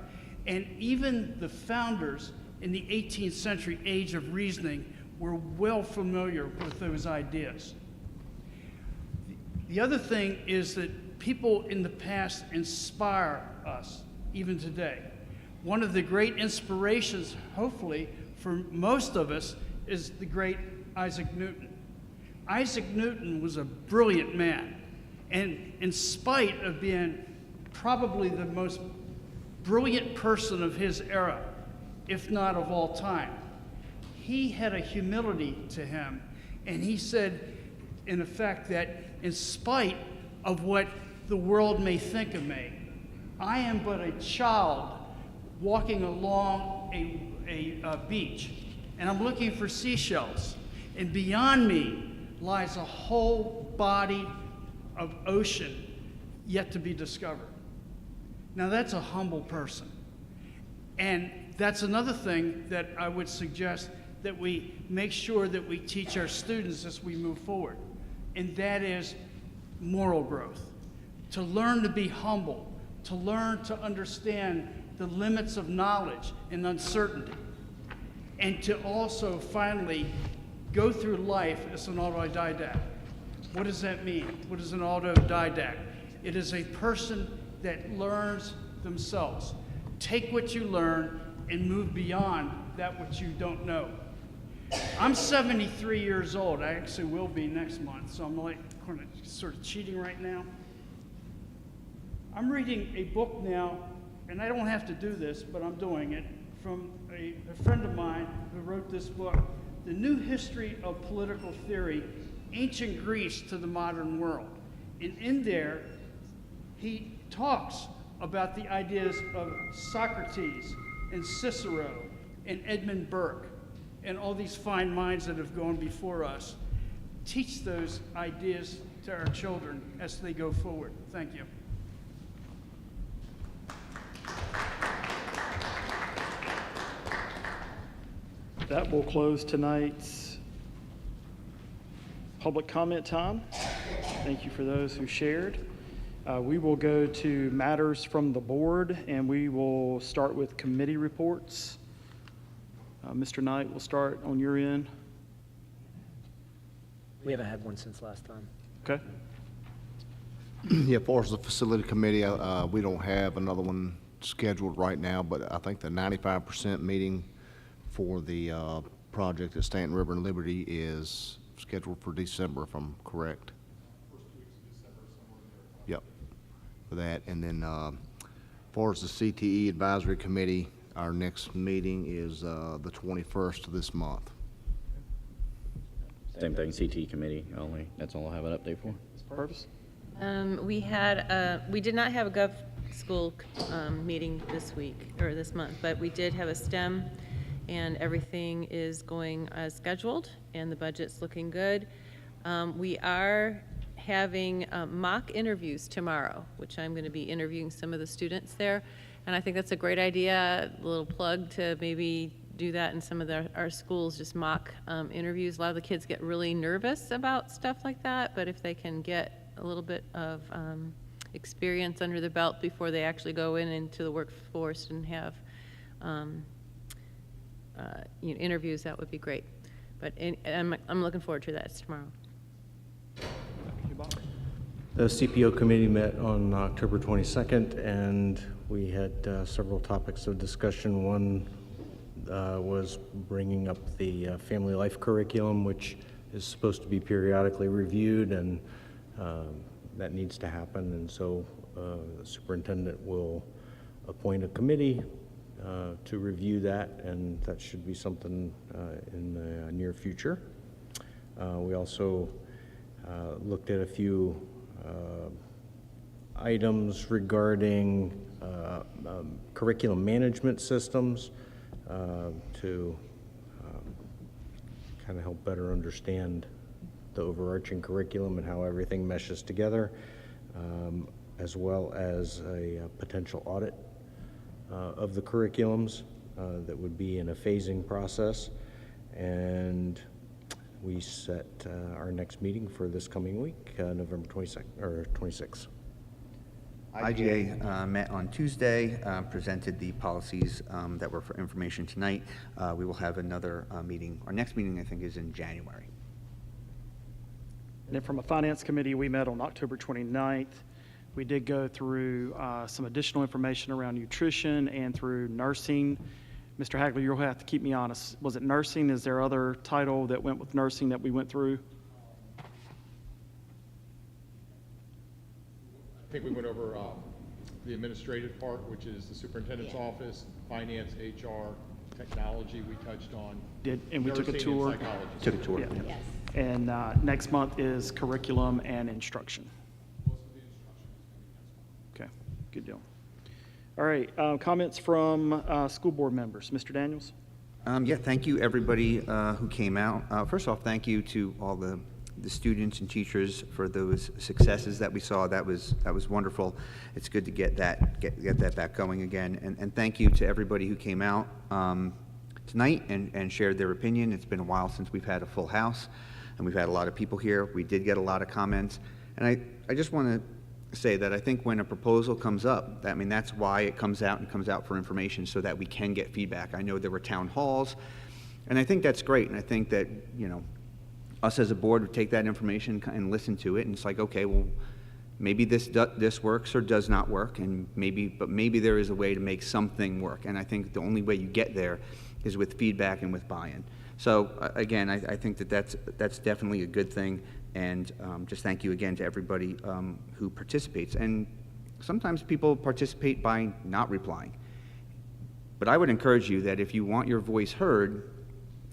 and even the founders in the 18th century age of reasoning were well familiar with those ideas. The other thing is that people in the past inspire us, even today. One of the great inspirations, hopefully, for most of us is the great Isaac Newton. Isaac Newton was a brilliant man, and in spite of being probably the most brilliant person of his era, if not of all time, he had a humility to him, and he said, in effect, that in spite of what the world may think of me, I am but a child walking along a beach, and I'm looking for seashells, and beyond me lies a whole body of ocean yet to be discovered. Now that's a humble person. And that's another thing that I would suggest that we make sure that we teach our students as we move forward. And that is moral growth. To learn to be humble, to learn to understand the limits of knowledge and uncertainty. And to also finally go through life as an autodidact. What does that mean? What is an autodidact? It is a person that learns themselves. Take what you learn and move beyond that which you don't know. I'm 73 years old. I actually will be next month, so I'm like kind of sort of cheating right now. I'm reading a book now, and I don't have to do this, but I'm doing it, from a friend of mine who wrote this book, The New History of Political Theory, Ancient Greece to the Modern World. And in there, he talks about the ideas of Socrates and Cicero and Edmund Burke and all these fine minds that have gone before us. Teach those ideas to our children as they go forward. Thank you. That will close tonight's public comment time. Thank you for those who shared. We will go to matters from the board, and we will start with committee reports. Mr. Knight, we'll start on your end. We haven't had one since last time. Okay. Yeah, as far as the facility committee, we don't have another one scheduled right now, but I think the 95% meeting for the project at Stanton River and Liberty is scheduled for December, if I'm correct. Yep, for that. And then as far as the CTE Advisory Committee, our next meeting is the 21st of this month. Same thing, CT committee only. That's all I have an update for. Purpose? We did not have a Gov School meeting this week, or this month, but we did have a STEM, and everything is going as scheduled, and the budget's looking good. We are having mock interviews tomorrow, which I'm going to be interviewing some of the students there, and I think that's a great idea, a little plug to maybe do that in some of our schools, just mock interviews. A lot of the kids get really nervous about stuff like that, but if they can get a little bit of experience under their belt before they actually go into the workforce and have interviews, that would be great. But I'm looking forward to that. It's tomorrow. The CPO committee met on October 22nd, and we had several topics of discussion. One was bringing up the family life curriculum, which is supposed to be periodically reviewed, and that needs to happen. And so the superintendent will appoint a committee to review that, and that should be something in the near future. We also looked at a few items regarding curriculum management systems to kind of help better understand the overarching curriculum and how everything meshes together, as well as a potential audit of the curriculums that would be in a phasing process. And we set our next meeting for this coming week, November 22nd or 26th. IGA met on Tuesday, presented the policies that were for information tonight. We will have another meeting. Our next meeting, I think, is in January. And then from a finance committee, we met on October 29th. We did go through some additional information around nutrition and through nursing. Mr. Hagler, you'll have to keep me honest. Was it nursing? Is there other title that went with nursing that we went through? I think we went over the administrative part, which is the superintendent's office, finance, HR, technology we touched on. And we took a nursing and tour. psychology. Took a tour. Yeah. Yes. And next month is curriculum and instruction. Okay, good deal. All right, comments from school board members. Mr. Daniels? Yeah, thank you, everybody who came out. First off, thank you to all the students and teachers for those successes that we saw. That was wonderful. It's good to get that back going again. And thank you to everybody who came out tonight and shared their opinion. It's been a while since we've had a full house, and we've had a lot of people here. We did get a lot of comments. And I just want to say that I think when a proposal comes up, I mean, that's why it comes out and comes out for information, so that we can get feedback. I know there were town halls, and I think that's great. And I think that, you know, us as a board would take that information and listen to it, and it's like, okay, well, maybe this works or does not work, and maybe there is a way to make something work. And I think the only way you get there is with feedback and with buy-in. So again, I think that's definitely a good thing. And just thank you again to everybody who participates. And sometimes people participate by not replying. But I would encourage you that if you want your voice heard,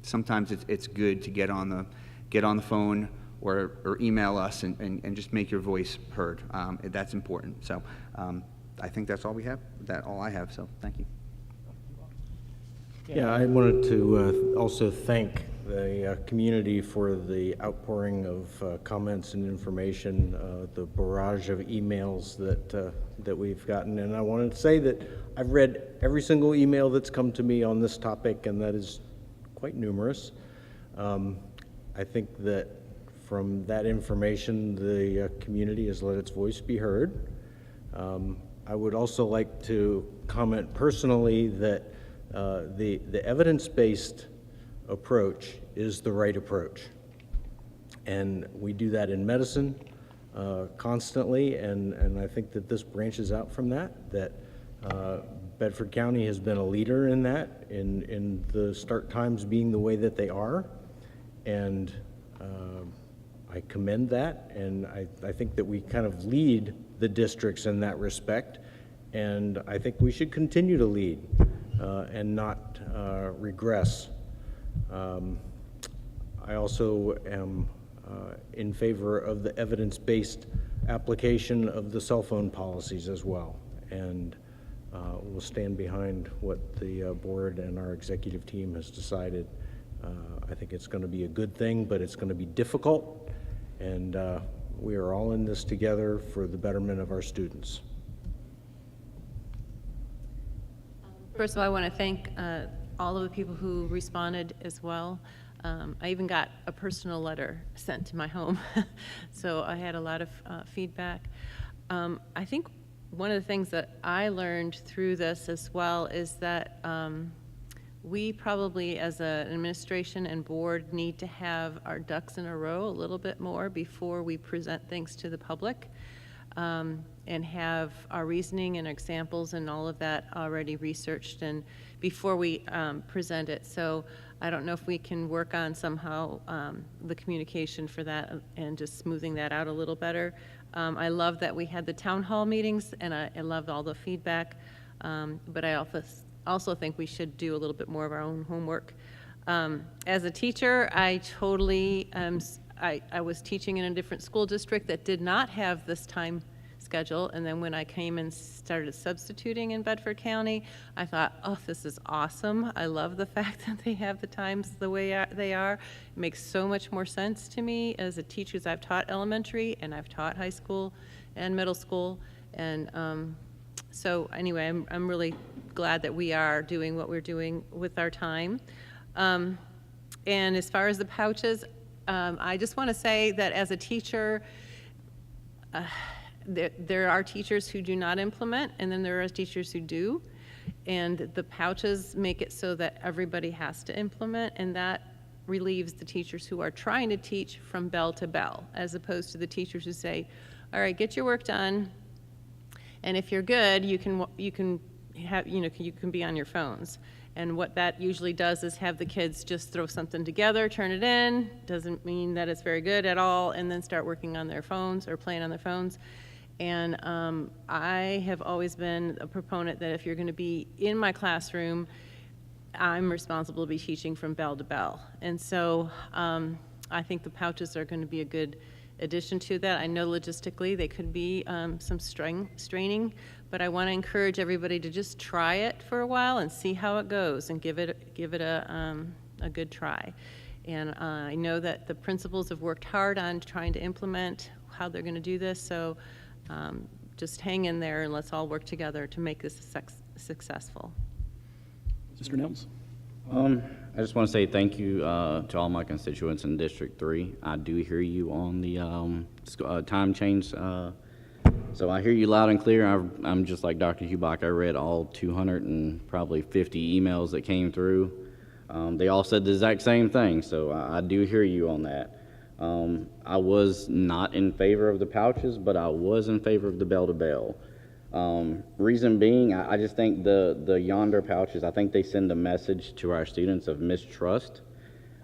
sometimes it's good to get on the phone or email us and just make your voice heard. That's important. So I think that's all we have. All I have. So thank you. Yeah, I wanted to also thank the community for the outpouring of comments and information, the barrage of emails that we've gotten. And I wanted to say that I've read every single email that's come to me on this topic, and that is quite numerous. I think that from that information, the community has let its voice be heard. I would also like to comment personally that the evidence-based approach is the right approach. And we do that in medicine constantly, and I think that this branches out from that Bedford County has been a leader in that, in the start times being the way that they are. And I commend that, and I think that we kind of lead the districts in that respect, and I think we should continue to lead and not regress. I also am in favor of the evidence-based application of the cell phone policies as well, and we'll stand behind what the board and our executive team has decided. I think it's going to be a good thing, but it's going to be difficult, and we are all in this together for the betterment of our students. First of all, I want to thank all of the people who responded as well. I even got a personal letter sent to my home, so I had a lot of feedback. I think one of the things that I learned through this as well is that we probably, as an administration and board, need to have our ducks in a row a little bit more before we present things to the public, and have our reasoning and examples and all of that already researched and before we present it. So I don't know if we can work on somehow the communication for that and just smoothing that out a little better. I love that we had the town hall meetings, and I loved all the feedback, but I also think we should do a little bit more of our own homework. As a teacher, I totally, I was teaching in a different school district that did not have this time schedule, and then when I came and started substituting in Bedford County, I thought, oh, this is awesome. I love the fact that they have the times the way they are. It makes so much more sense to me as a teacher, as I've taught elementary and I've taught high school and middle school, and so anyway, I'm really glad that we are doing what we're doing with our time. And as far as the pouches, I just want to say that as a teacher, there are teachers who do not implement, and then there are teachers who do. And the pouches make it so that everybody has to implement, and that relieves the teachers who are trying to teach from bell to bell, as opposed to the teachers who say, all right, get your work done, and if you're good, you can be on your phones. And what that usually does is have the kids just throw something together, turn it in, doesn't mean that it's very good at all, and then start working on their phones or playing on their phones. And I have always been a proponent that if you're going to be in my classroom, I'm responsible to be teaching from bell to bell. And so I think the pouches are going to be a good addition to that. I know logistically they could be some straining, but I want to encourage everybody to just try it for a while and see how it goes, and give it a good try. And I know that the principals have worked hard on trying to implement how they're going to do this, so just hang in there and let's all work together to make this successful. Mr. Nels? I just want to say thank you to all my constituents in District 3. I do hear you on the time change. So I hear you loud and clear. I'm just like Dr. Hubach. I read all 250 emails that came through. They all said the exact same thing, so I do hear you on that. I was not in favor of the pouches, but I was in favor of the bell-to-bell. Reason being, I just think the yonder pouches, I think they send a message to our students of mistrust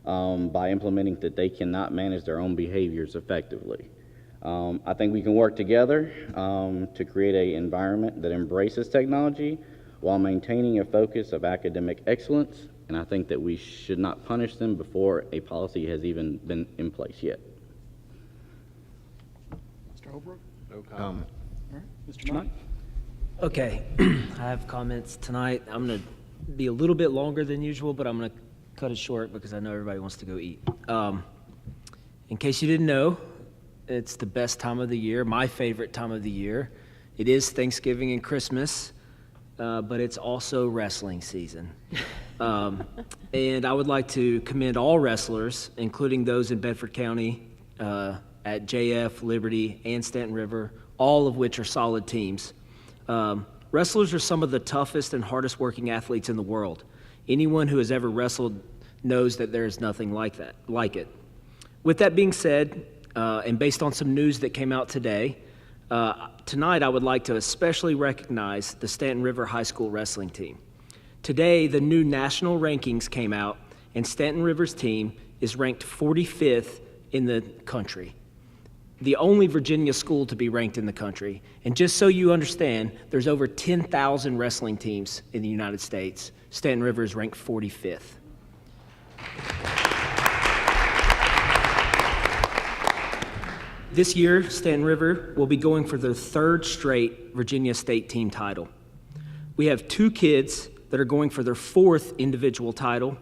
by implementing that they cannot manage their own behaviors effectively. I think we can work together to create an environment that embraces technology while maintaining a focus of academic excellence, and I think that we should not punish them before a policy has even been in place yet. Mr. Holbrook? No comment. All right, Mr. Knight? Okay, I have comments tonight. I'm going to be a little bit longer than usual, but I'm going to cut it short because I know everybody wants to go eat. In case you didn't know, it's the best time of the year, my favorite time of the year. It is Thanksgiving and Christmas, but it's also wrestling season. And I would like to commend all wrestlers, including those in Bedford County, at JF, Liberty, and Stanton River, all of which are solid teams. Wrestlers are some of the toughest and hardest working athletes in the world. Anyone who has ever wrestled knows that there is nothing like it. With that being said, and based on some news that came out today, tonight I would like to especially recognize the Stanton River High School wrestling team. Today, the new national rankings came out, and Stanton River's team is ranked 45th in the country, the only Virginia school to be ranked in the country. And just so you understand, there's over 10,000 wrestling teams in the United States. Stanton River is ranked 45th. This year, Stanton River will be going for their third straight Virginia State team title. We have 2 kids that are going for their 4th individual title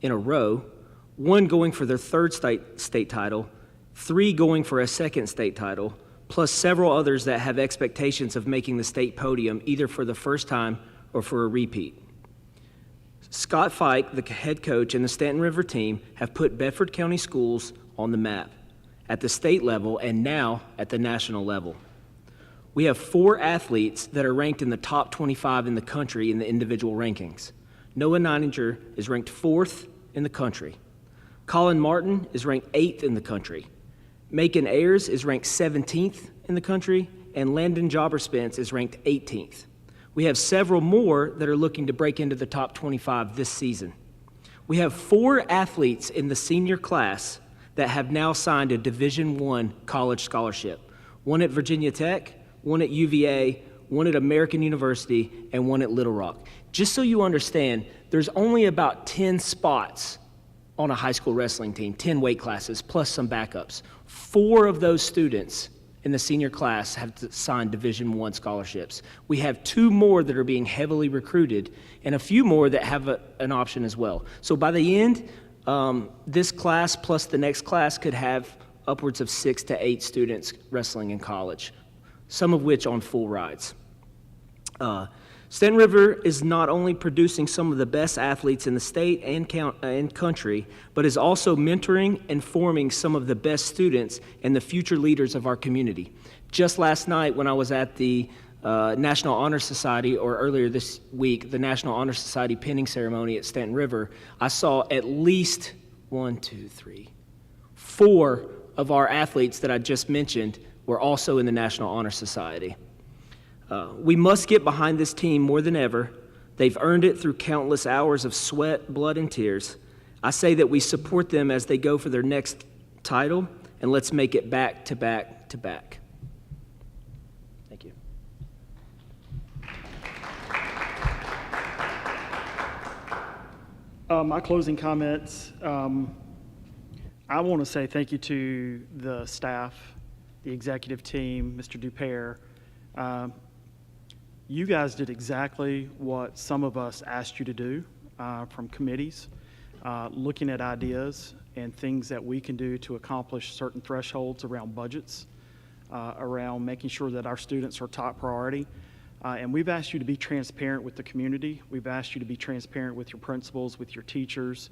in a row, 1 going for their 3rd state title, 3 going for a 2nd state title, plus several others that have expectations of making the state podium either for the first time or for a repeat. Scott Fike, the head coach, and the Stanton River team have put Bedford County schools on the map at the state level and now at the national level. We have 4 athletes that are ranked in the top 25 in the country in the individual rankings. Noah Neininger is ranked 4th in the country. Colin Martin is ranked 8th in the country. Macon Ayers is ranked 17th in the country, and Landon Jobber-Spence is ranked 18th. We have several more that are looking to break into the top 25 this season. We have 4 athletes in the senior class that have now signed a Division I college scholarship. one at Virginia Tech, one at UVA, one at American University, and one at Little Rock. Just so you understand, there's only about 10 spots on a high school wrestling team, 10 weight classes, plus some backups. 4 of those students in the senior class have signed Division I scholarships. We have 2 more that are being heavily recruited, and a few more that have an option as well. So by the end, this class plus the next class could have upwards of 6 to 8 students wrestling in college, some of which on full rides. Stanton River is not only producing some of the best athletes in the state and country, but is also mentoring and forming some of the best students and the future leaders of our community. Just last night when I was at the National Honor Society, or earlier this week, the National Honor Society pinning ceremony at Stanton River, I saw at least 4 of our athletes that I just mentioned were also in the National Honor Society. We must get behind this team more than ever. They've earned it through countless hours of sweat, blood, and tears. I say that we support them as they go for their next title, and let's make it back to back to back. Thank you. My closing comments, I want to say thank you to the staff, the executive team, Mr. Dupere. You guys did exactly what some of us asked you to do from committees, looking at ideas and things that we can do to accomplish certain thresholds around budgets, around making sure that our students are top priority. And we've asked you to be transparent with the community. We've asked you to be transparent with your principals, with your teachers.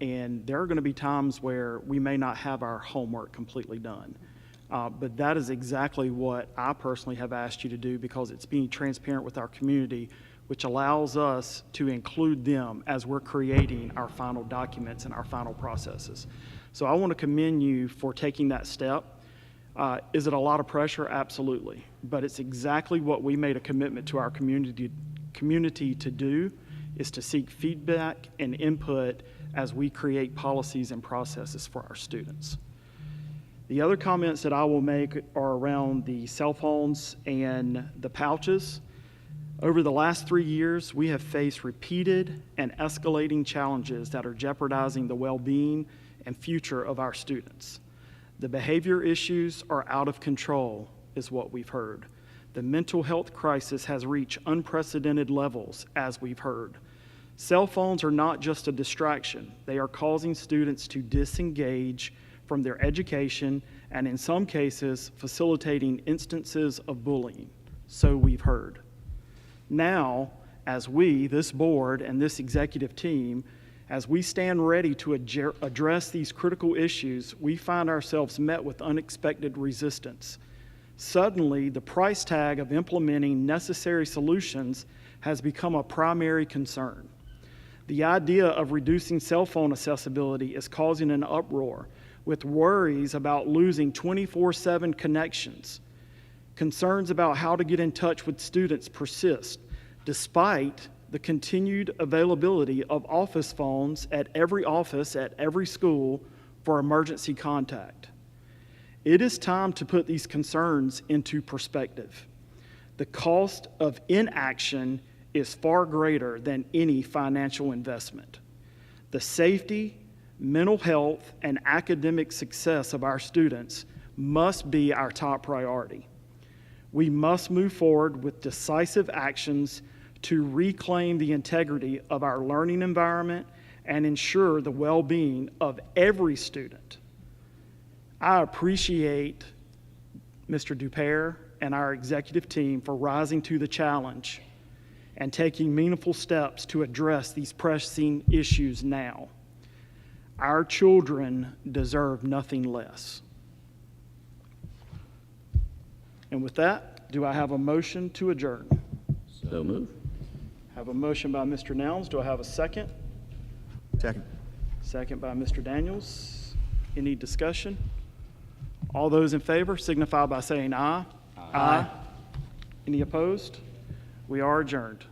And there are going to be times where we may not have our homework completely done. But that is exactly what I personally have asked you to do, because it's being transparent with our community, which allows us to include them as we're creating our final documents and our final processes. So I want to commend you for taking that step. Is it a lot of pressure? Absolutely. But it's exactly what we made a commitment to our community to do, is to seek feedback and input as we create policies and processes for our students. The other comments that I will make are around the cell phones and the pouches. Over the last 3 years, we have faced repeated and escalating challenges that are jeopardizing the well-being and future of our students. The behavior issues are out of control, is what we've heard. The mental health crisis has reached unprecedented levels, as we've heard. Cell phones are not just a distraction. They are causing students to disengage from their education, and in some cases, facilitating instances of bullying. So we've heard. Now, as we, this board and this executive team, as we stand ready to address these critical issues, we find ourselves met with unexpected resistance. Suddenly, the price tag of implementing necessary solutions has become a primary concern. The idea of reducing cell phone accessibility is causing an uproar, with worries about losing 24/7 connections. Concerns about how to get in touch with students persist, despite the continued availability of office phones at every office at every school for emergency contact. It is time to put these concerns into perspective. The cost of inaction is far greater than any financial investment. The safety, mental health, and academic success of our students must be our top priority. We must move forward with decisive actions to reclaim the integrity of our learning environment and ensure the well-being of every student. I appreciate Mr. Dupere and our executive team for rising to the challenge and taking meaningful steps to address these pressing issues now. Our children deserve nothing less. And with that, do I have a motion to adjourn? So move. Have a motion by Mr. Nelms. Do I have a second? Second. Second by Mr. Daniels. Any discussion? All those in favor signify by saying aye. Aye. Any opposed? We are adjourned.